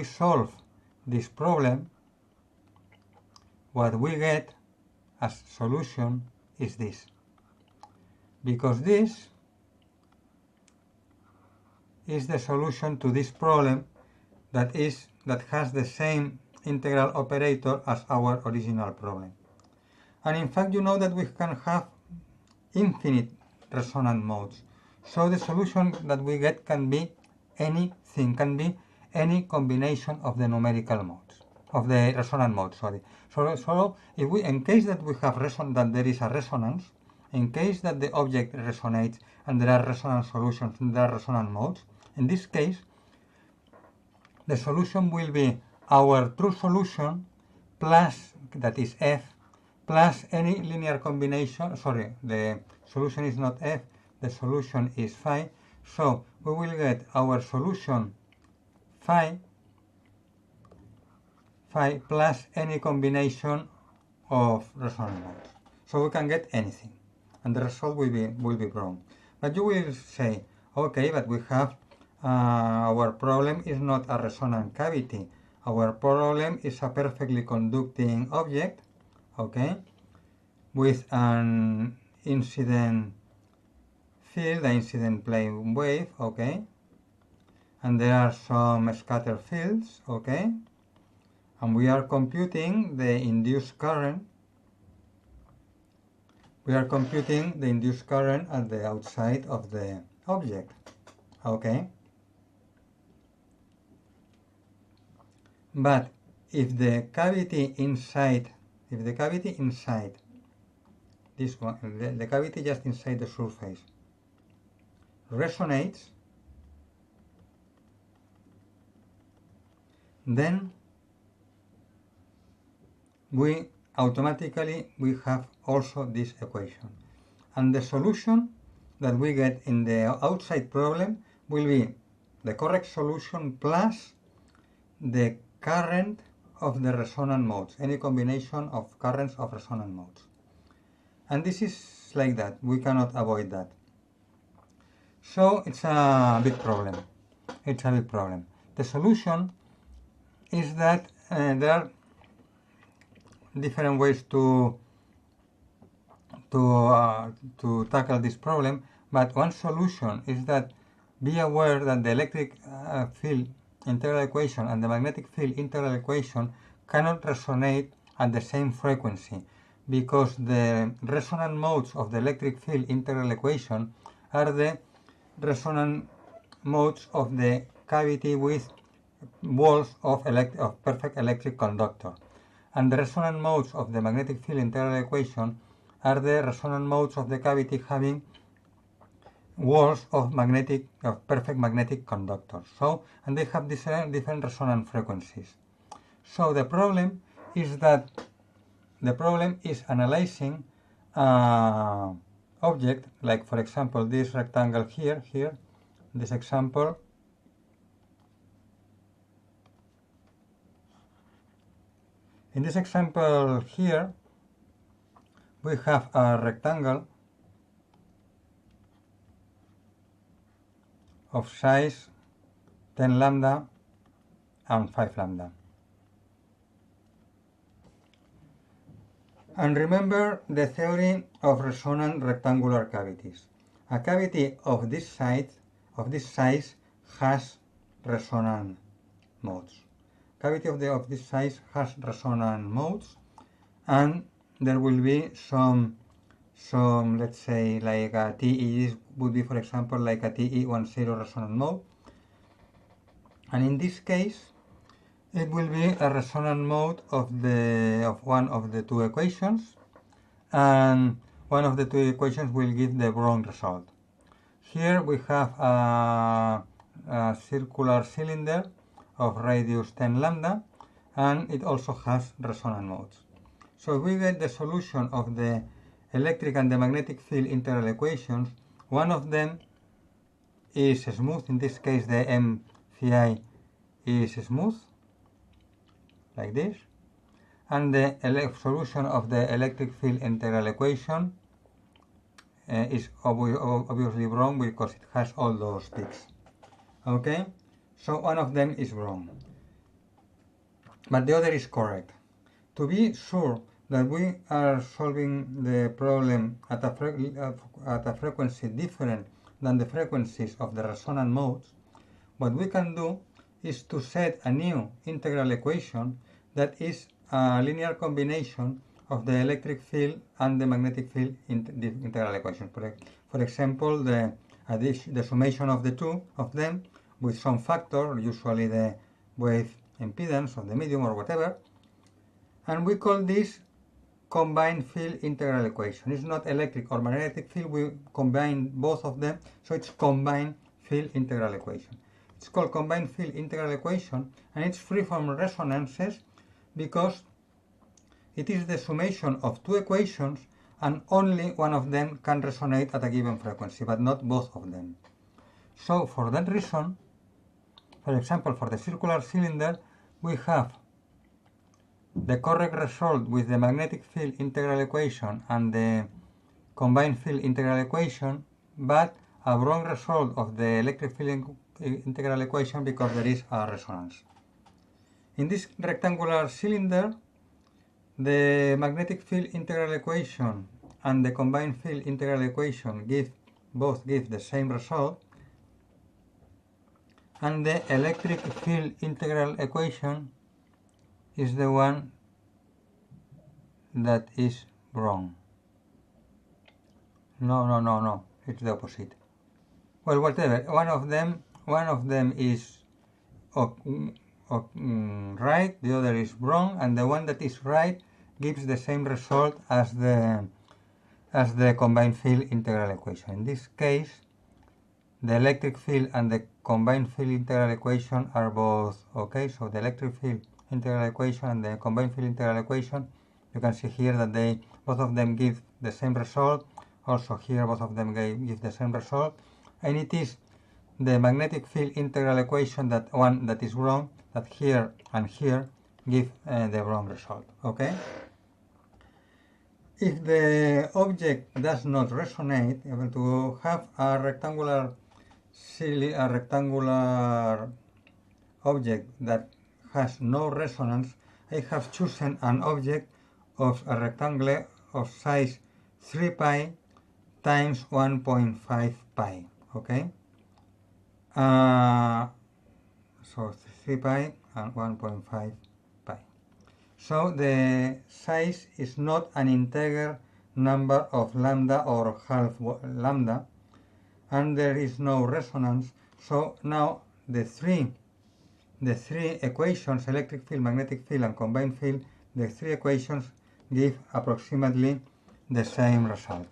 solve this problem, what we get as solution is this, because this is the solution to this problem that has the same integral operator as our original problem. And in fact, you know that we can have infinite resonant modes. So the solution that we get can be anything, can be any combination of the numerical modes, of the resonant modes, sorry. So if we, in case that we have that there is a resonance, in case that the object resonates and there are resonant solutions and there are resonant modes, in this case, the solution will be our true solution plus, that is f, plus any linear combination, sorry, the solution is not f, the solution is phi, so we will get our solution phi plus any combination of resonant modes. So we can get anything, and the result will be wrong. But you will say, okay, but we have, our problem is not a resonant cavity. Our problem is a perfectly conducting object, okay, with an incident field, the incident plane wave, okay, and there are some scatter fields, okay, and we are computing the induced current. We are computing the induced current at the outside of the object, okay. But if the cavity inside this one, the cavity just inside the surface resonates, then we automatically have also this equation. And the solution that we get in the outside problem will be the correct solution plus the current of the resonant modes, any combination of currents of resonant modes. And this is like that, we cannot avoid that. So it's a big problem. The solution is that there are different ways to tackle this problem, but one solution is that be aware that the electric field integral equation and the magnetic field integral equation cannot resonate at the same frequency, because the resonant modes of the electric field integral equation are the resonant modes of the cavity with walls of perfect electric conductor, and the resonant modes of the magnetic field integral equation are the resonant modes of the cavity having walls of perfect magnetic conductors. So, and they have different resonant frequencies. So the problem is analyzing object, like for example this rectangle here, this example. In this example here, we have a rectangle of size 10 lambda and 5 lambda. And remember the theory of resonant rectangular cavities. A cavity of this size has resonant modes. Cavity of this size has resonant modes, and there will be some let's say like a TE, this would be for example like a TE10 resonant mode, and in this case it will be a resonant mode of one of the two equations, and one of the two equations will give the wrong result. Here we have a circular cylinder of radius 10 lambda, and it also has resonant modes. So if we get the solution of the electric and the magnetic field integral equations, one of them is smooth. In this case, the M phi is smooth, like this. And the solution of the electric field integral equation is obviously wrong because it has all those peaks. Okay? So one of them is wrong. But the other is correct. To be sure that we are solving the problem at a frequency different than the frequencies of the resonant modes, what we can do is to set a new integral equation that is a linear combination of the electric field and the magnetic field integral equation. For example, the summation of the two of them with some factor, usually the wave impedance of the medium or whatever, and we call this combined field integral equation. It's not electric or magnetic field, we combine both of them, so it's combined field integral equation. It's called combined field integral equation, and it's free from resonances because it is the summation of two equations and only one of them can resonate at a given frequency, but not both of them. So for that reason, for example, for the circular cylinder, we have the correct result with the magnetic field integral equation and the combined field integral equation, but a wrong result of the electric field integral equation because there is a resonance. In this rectangular cylinder, the magnetic field integral equation and the combined field integral equation both give the same result, and the electric field integral equation is the one that is wrong. No, it's the opposite. Well, whatever, one of them is right, the other is wrong, and the one that is right gives the same result as the combined field integral equation. In this case, the electric field and the combined field integral equation are both okay. So the electric field integral equation and the combined field integral equation, you can see here that both of them give the same result. Also here both of them give the same result, and it is the magnetic field integral equation that is wrong, that here and here give the wrong result. Okay? If the object does not resonate, able to have a rectangular object that has no resonance, I have chosen an object of a rectangle of size 3 pi times 1.5 pi. Okay? So 3 pi and 1.5 pi. So the size is not an integer number of lambda or half lambda, and there is no resonance. So now the three equations, electric field, magnetic field, and combined field, the three equations give approximately the same result.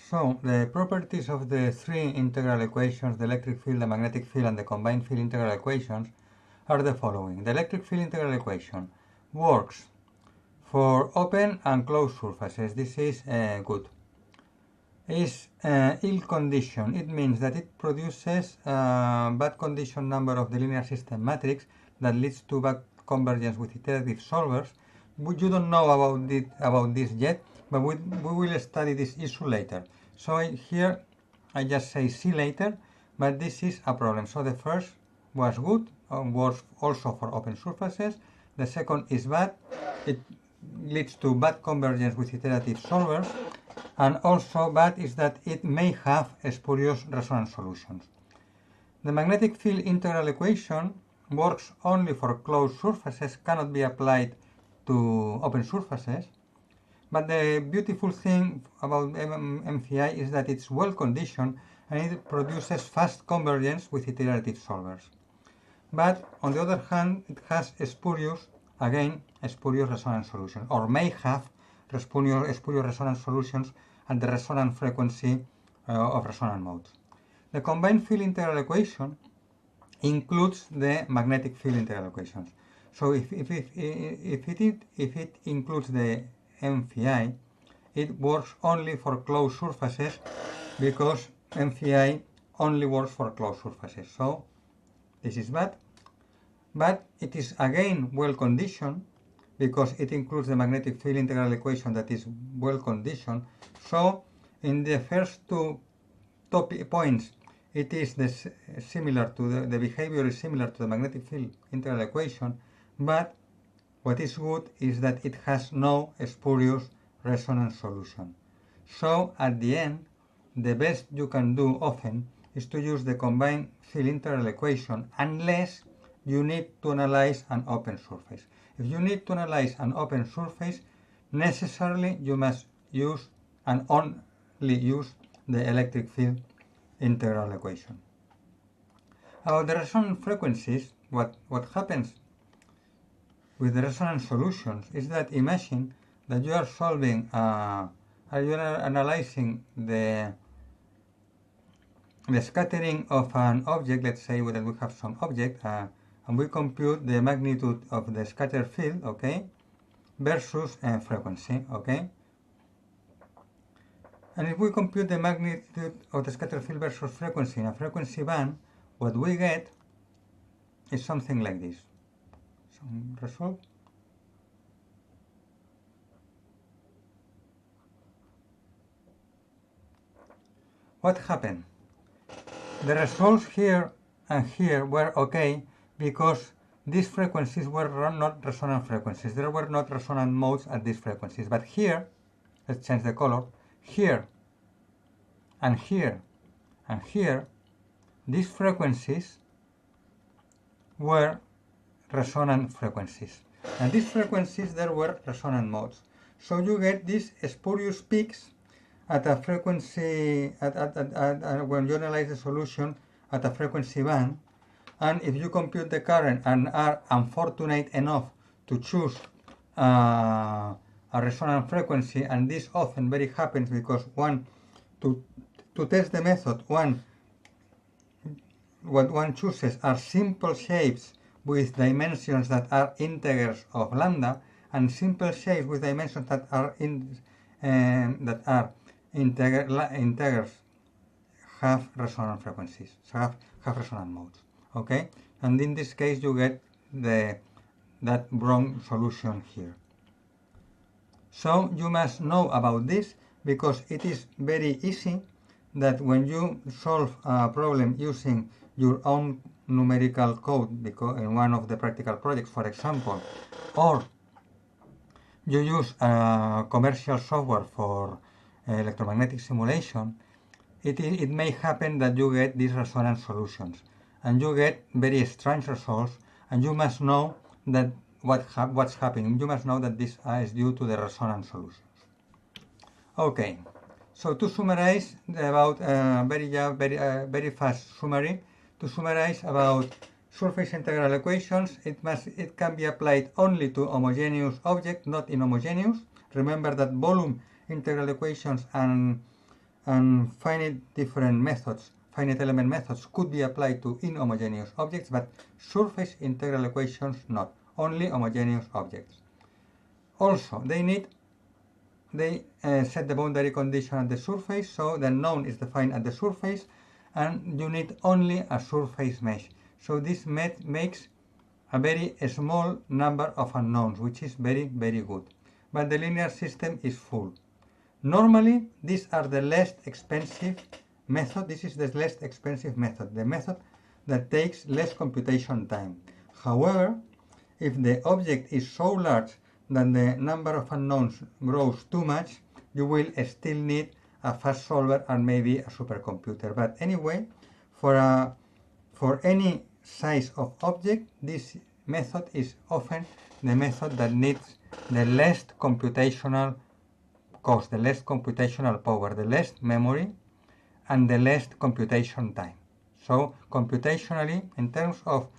So the properties of the three integral equations, the electric field, the magnetic field, and the combined field integral equations, are the following. The electric field integral equation works for open and closed surfaces. This is good. Is ill-conditioned. It means that it produces a bad condition number of the linear system matrix that leads to bad convergence with iterative solvers. You don't know about this yet, but we will study this issue later. So here I just say see later, but this is a problem. So the first was good, works also for open surfaces. The second is bad. It leads to bad convergence with iterative solvers. And also bad is that it may have spurious resonance solutions. The magnetic field integral equation works only for closed surfaces, cannot be applied to open surfaces. But the beautiful thing about MPI is that it's well conditioned and it produces fast convergence with iterative solvers. But on the other hand, it has spurious resonance solutions, or may have spurious resonance solutions at the resonant frequency of resonant modes. The combined field integral equation includes the magnetic field integral equations. So if it includes the MPI, it works only for closed surfaces because MPI only works for closed surfaces. So this is bad. But it is again well conditioned because it includes the magnetic field integral equation that is well conditioned. So in the first two points, it is similar to the behavior is similar to the magnetic field integral equation, but what is good is that it has no spurious resonance solution. So at the end, the best you can do often is to use the combined field integral equation unless you need to analyze an open surface. If you need to analyze an open surface, necessarily you must use and only use the electric field integral equation. About the resonant frequencies, what happens with the resonance solutions is that imagine that you are solving, you are analyzing the scattering of an object. Let's say that we have some object, and we compute the magnitude of the scatter field, okay, versus frequency, okay. And if we compute the magnitude of the scatter field versus frequency in a frequency band, what we get is something like this. Some result. What happened? The results here and here were okay because these frequencies were not resonant frequencies. There were not resonant modes at these frequencies. But here, let's change the color, here and here and here, these frequencies were resonant frequencies. And these frequencies, there were resonant modes. So you get these spurious peaks at a frequency, when you analyze the solution at a frequency band. And if you compute the current and are unfortunate enough to choose a resonant frequency, and this often very happens because to test the method, what one chooses are simple shapes with dimensions that are integers of lambda, and simple shapes with dimensions that are integers have resonant frequencies, so have resonant modes. Okay, and in this case you get that wrong solution here. So you must know about this because it is very easy that when you solve a problem using your own numerical code, because in one of the practical projects, for example, or you use commercial software for electromagnetic simulation, it may happen that you get these resonance solutions and you get very strange results, and you must know that what's happening. You must know that this is due to the resonance solutions. Okay, so to summarize about very fast summary, to summarize about surface integral equations, it can be applied only to homogeneous objects, not inhomogeneous. Remember that volume integral equations and finite element methods could be applied to inhomogeneous objects, but surface integral equations not, only homogeneous objects. Also, they set the boundary condition at the surface, so the unknown is defined at the surface, and you need only a surface mesh. So this makes a very small number of unknowns, which is very good. But the linear system is full. Normally, these are the least expensive method. This is the least expensive method, the method that takes less computation time. However, if the object is so large that the number of unknowns grows too much, you will still need a fast solver and maybe a supercomputer. But anyway, for any size of object, this method is often the method that needs the least computational cost, the least computational power, the least memory, and the least computation time. So computationally, in terms of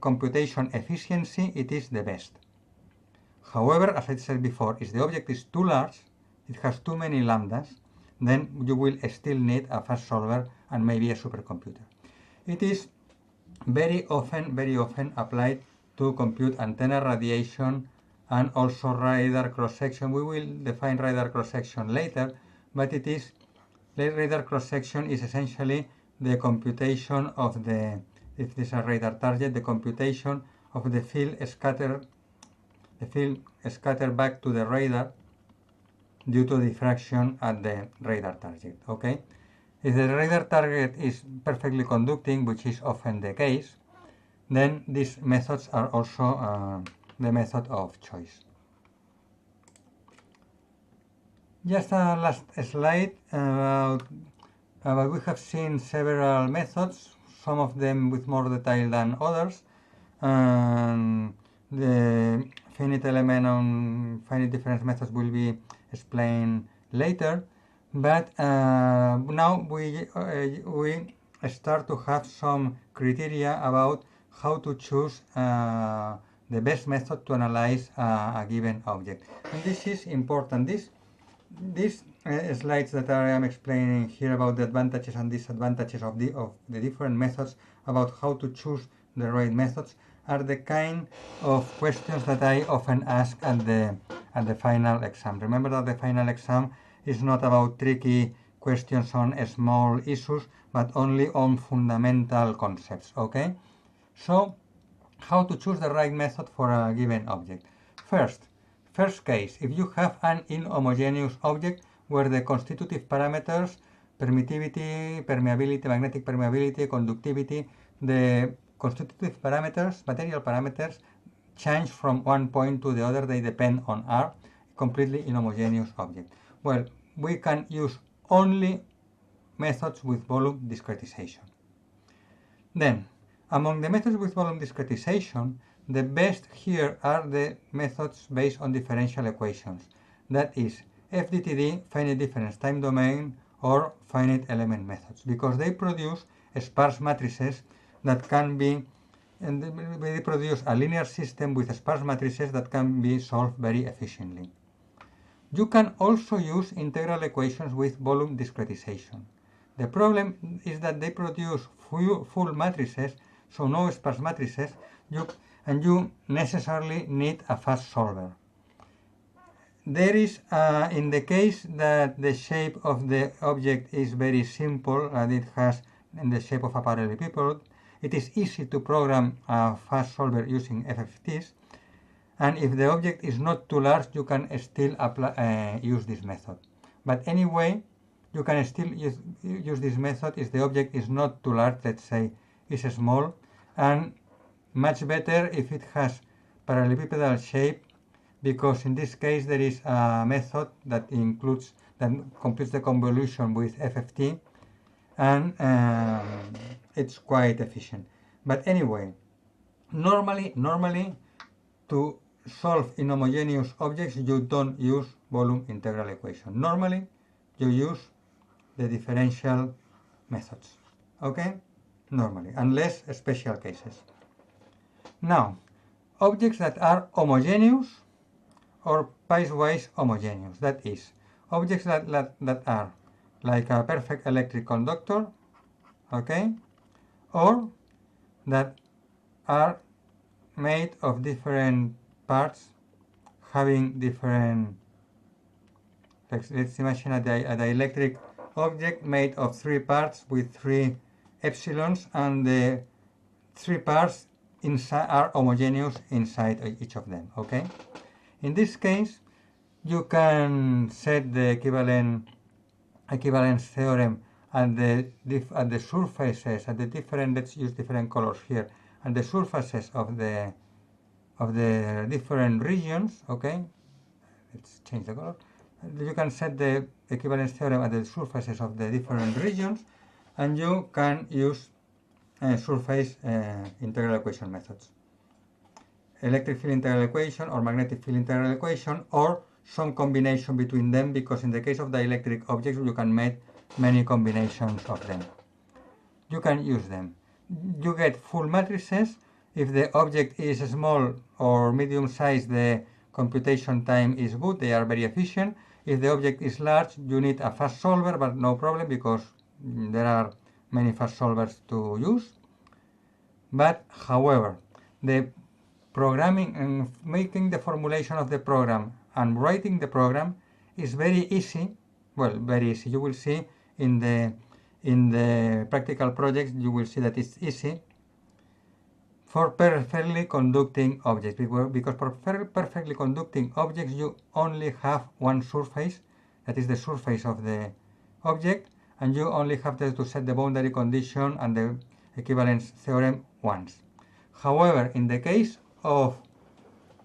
computation efficiency, it is the best. However, as I said before, if the object is too large, it has too many lambdas, then you will still need a fast solver and maybe a supercomputer. It is very often applied to compute antenna radiation and also radar cross-section. We will define radar cross-section later, but radar cross-section is essentially the computation of the, if this is a radar target, the computation of the field scattered back to the radar due to diffraction at the radar target. Okay, if the radar target is perfectly conducting, which is often the case, then these methods are also the method of choice. Just a last slide we have seen several methods, some of them with more detail than others. The finite element and finite difference methods will be explained later, but now we start to have some criteria about how to choose the best method to analyze a given object. And this is important. These slides that I am explaining here about the advantages and disadvantages of the different methods, about how to choose the right methods, are the kind of questions that I often ask at the final exam. Remember that the final exam is not about tricky questions on small issues, but only on fundamental concepts. Okay? So, how to choose the right method for a given object? First case, if you have an inhomogeneous object where the constitutive parameters, permittivity, permeability, magnetic permeability, conductivity, the constitutive parameters, material parameters, change from one point to the other, they depend on R, completely inhomogeneous object. Well, we can use only methods with volume discretization. Then, among the methods with volume discretization, the best here are the methods based on differential equations. That is, FDTD, finite difference time domain, or finite element methods, because they produce sparse matrices that can be, and they produce a linear system with sparse matrices that can be solved very efficiently. You can also use integral equations with volume discretization. The problem is that they produce full matrices, so no sparse matrices, and you necessarily need a fast solver. There is, in the case that the shape of the object is very simple, and it has in the shape of a parallelepiped, it is easy to program a fast solver using FFTs, and if the object is not too large, you can still use this method. But anyway, you can still use this method if the object is not too large, let's say is small, and much better if it has parallelepipedal shape, because in this case there is a method that computes the convolution with FFT, and it's quite efficient. But anyway, normally to solve inhomogeneous objects you don't use volume integral equation. Normally you use the differential methods. Okay? Normally, unless special cases. Now, objects that are homogeneous or piecewise homogeneous, that is, objects that are like a perfect electric conductor, okay, or that are made of different parts having different, let's imagine a dielectric object made of 3 parts with 3 epsilons, and the 3 parts are homogeneous inside each of them. Okay, in this case you can set the equivalence theorem at the surfaces, at the different, let's use different colors here, at the surfaces of the different regions. Okay, let's change the color. You can set the equivalence theorem at the surfaces of the different regions, and you can use surface integral equation methods. Electric field integral equation or magnetic field integral equation, or some combination between them, because in the case of dielectric objects you can make many combinations of them. You can use them. You get full matrices. If the object is small or medium size, the computation time is good, they are very efficient. If the object is large, you need a fast solver, but no problem because there are many fast solvers to use. But however, the programming and making the formulation of the program and writing the program is very easy. Well, very easy. You will see in the practical projects, you will see that it's easy for perfectly conducting objects, because for perfectly conducting objects you only have one surface, that is the surface of the object, and you only have to set the boundary condition and the equivalence theorem once. However, in the case of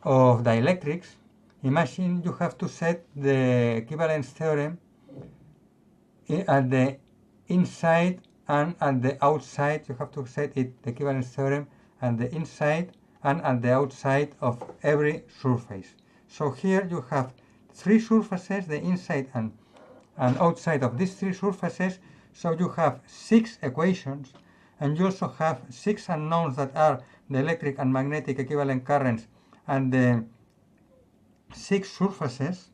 dielectrics, imagine you have to set the equivalence theorem at the inside and at the outside. You have to set it, the equivalence theorem, at the inside and at the outside of every surface. So here you have three surfaces, the inside and outside of these three surfaces. So you have 6 equations, and you also have 6 unknowns that are the electric and magnetic equivalent currents and the 6 surfaces.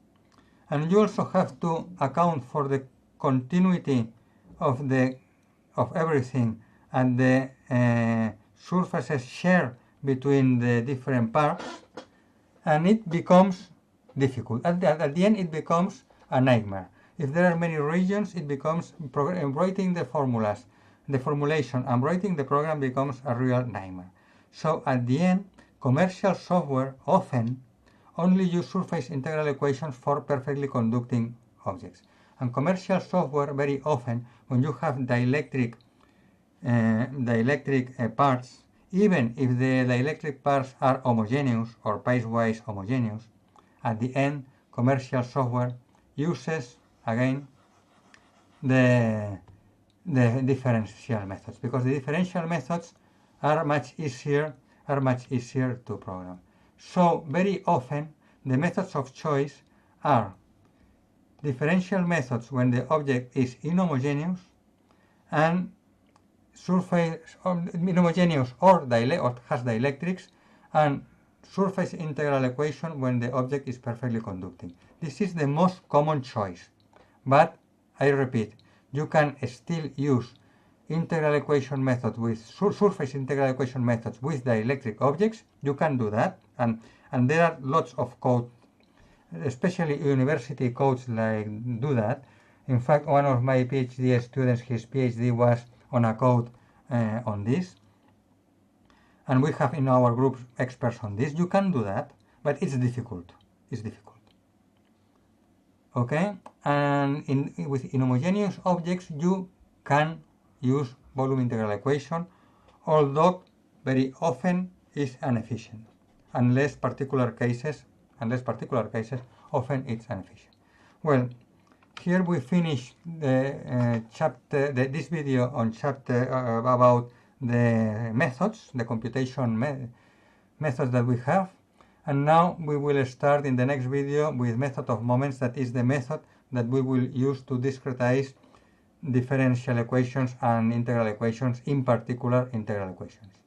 And you also have to account for the continuity of everything and the surfaces share between the different parts, and it becomes difficult. At the end it becomes a nightmare. If there are many regions, it becomes writing the formulas, the formulation and writing the program becomes a real nightmare. So at the end, commercial software often only use surface integral equations for perfectly conducting objects. And commercial software very often, when you have dielectric parts, even if the dielectric parts are homogeneous or piecewise homogeneous, at the end commercial software uses again the differential methods, because the differential methods are much easier to program. So very often the methods of choice are differential methods when the object is inhomogeneous, and surface inhomogeneous or has dielectrics, and surface integral equation when the object is perfectly conducting. This is the most common choice, but I repeat, you can still use integral equation method with surface integral equation methods with dielectric objects. You can do that, and there are lots of code, especially university codes, like do that. In fact, one of my PhD students, his PhD was on a code on this, and we have in our group experts on this. You can do that, but it's difficult. Okay, and with inhomogeneous objects you can use volume integral equation, although very often is inefficient, unless particular cases often it's inefficient. Well, here we finish the chapter, this video on chapter about the methods, the computation methods that we have. And now we will start in the next video with method of moments, that is the method that we will use to discretize differential equations and integral equations, in particular integral equations.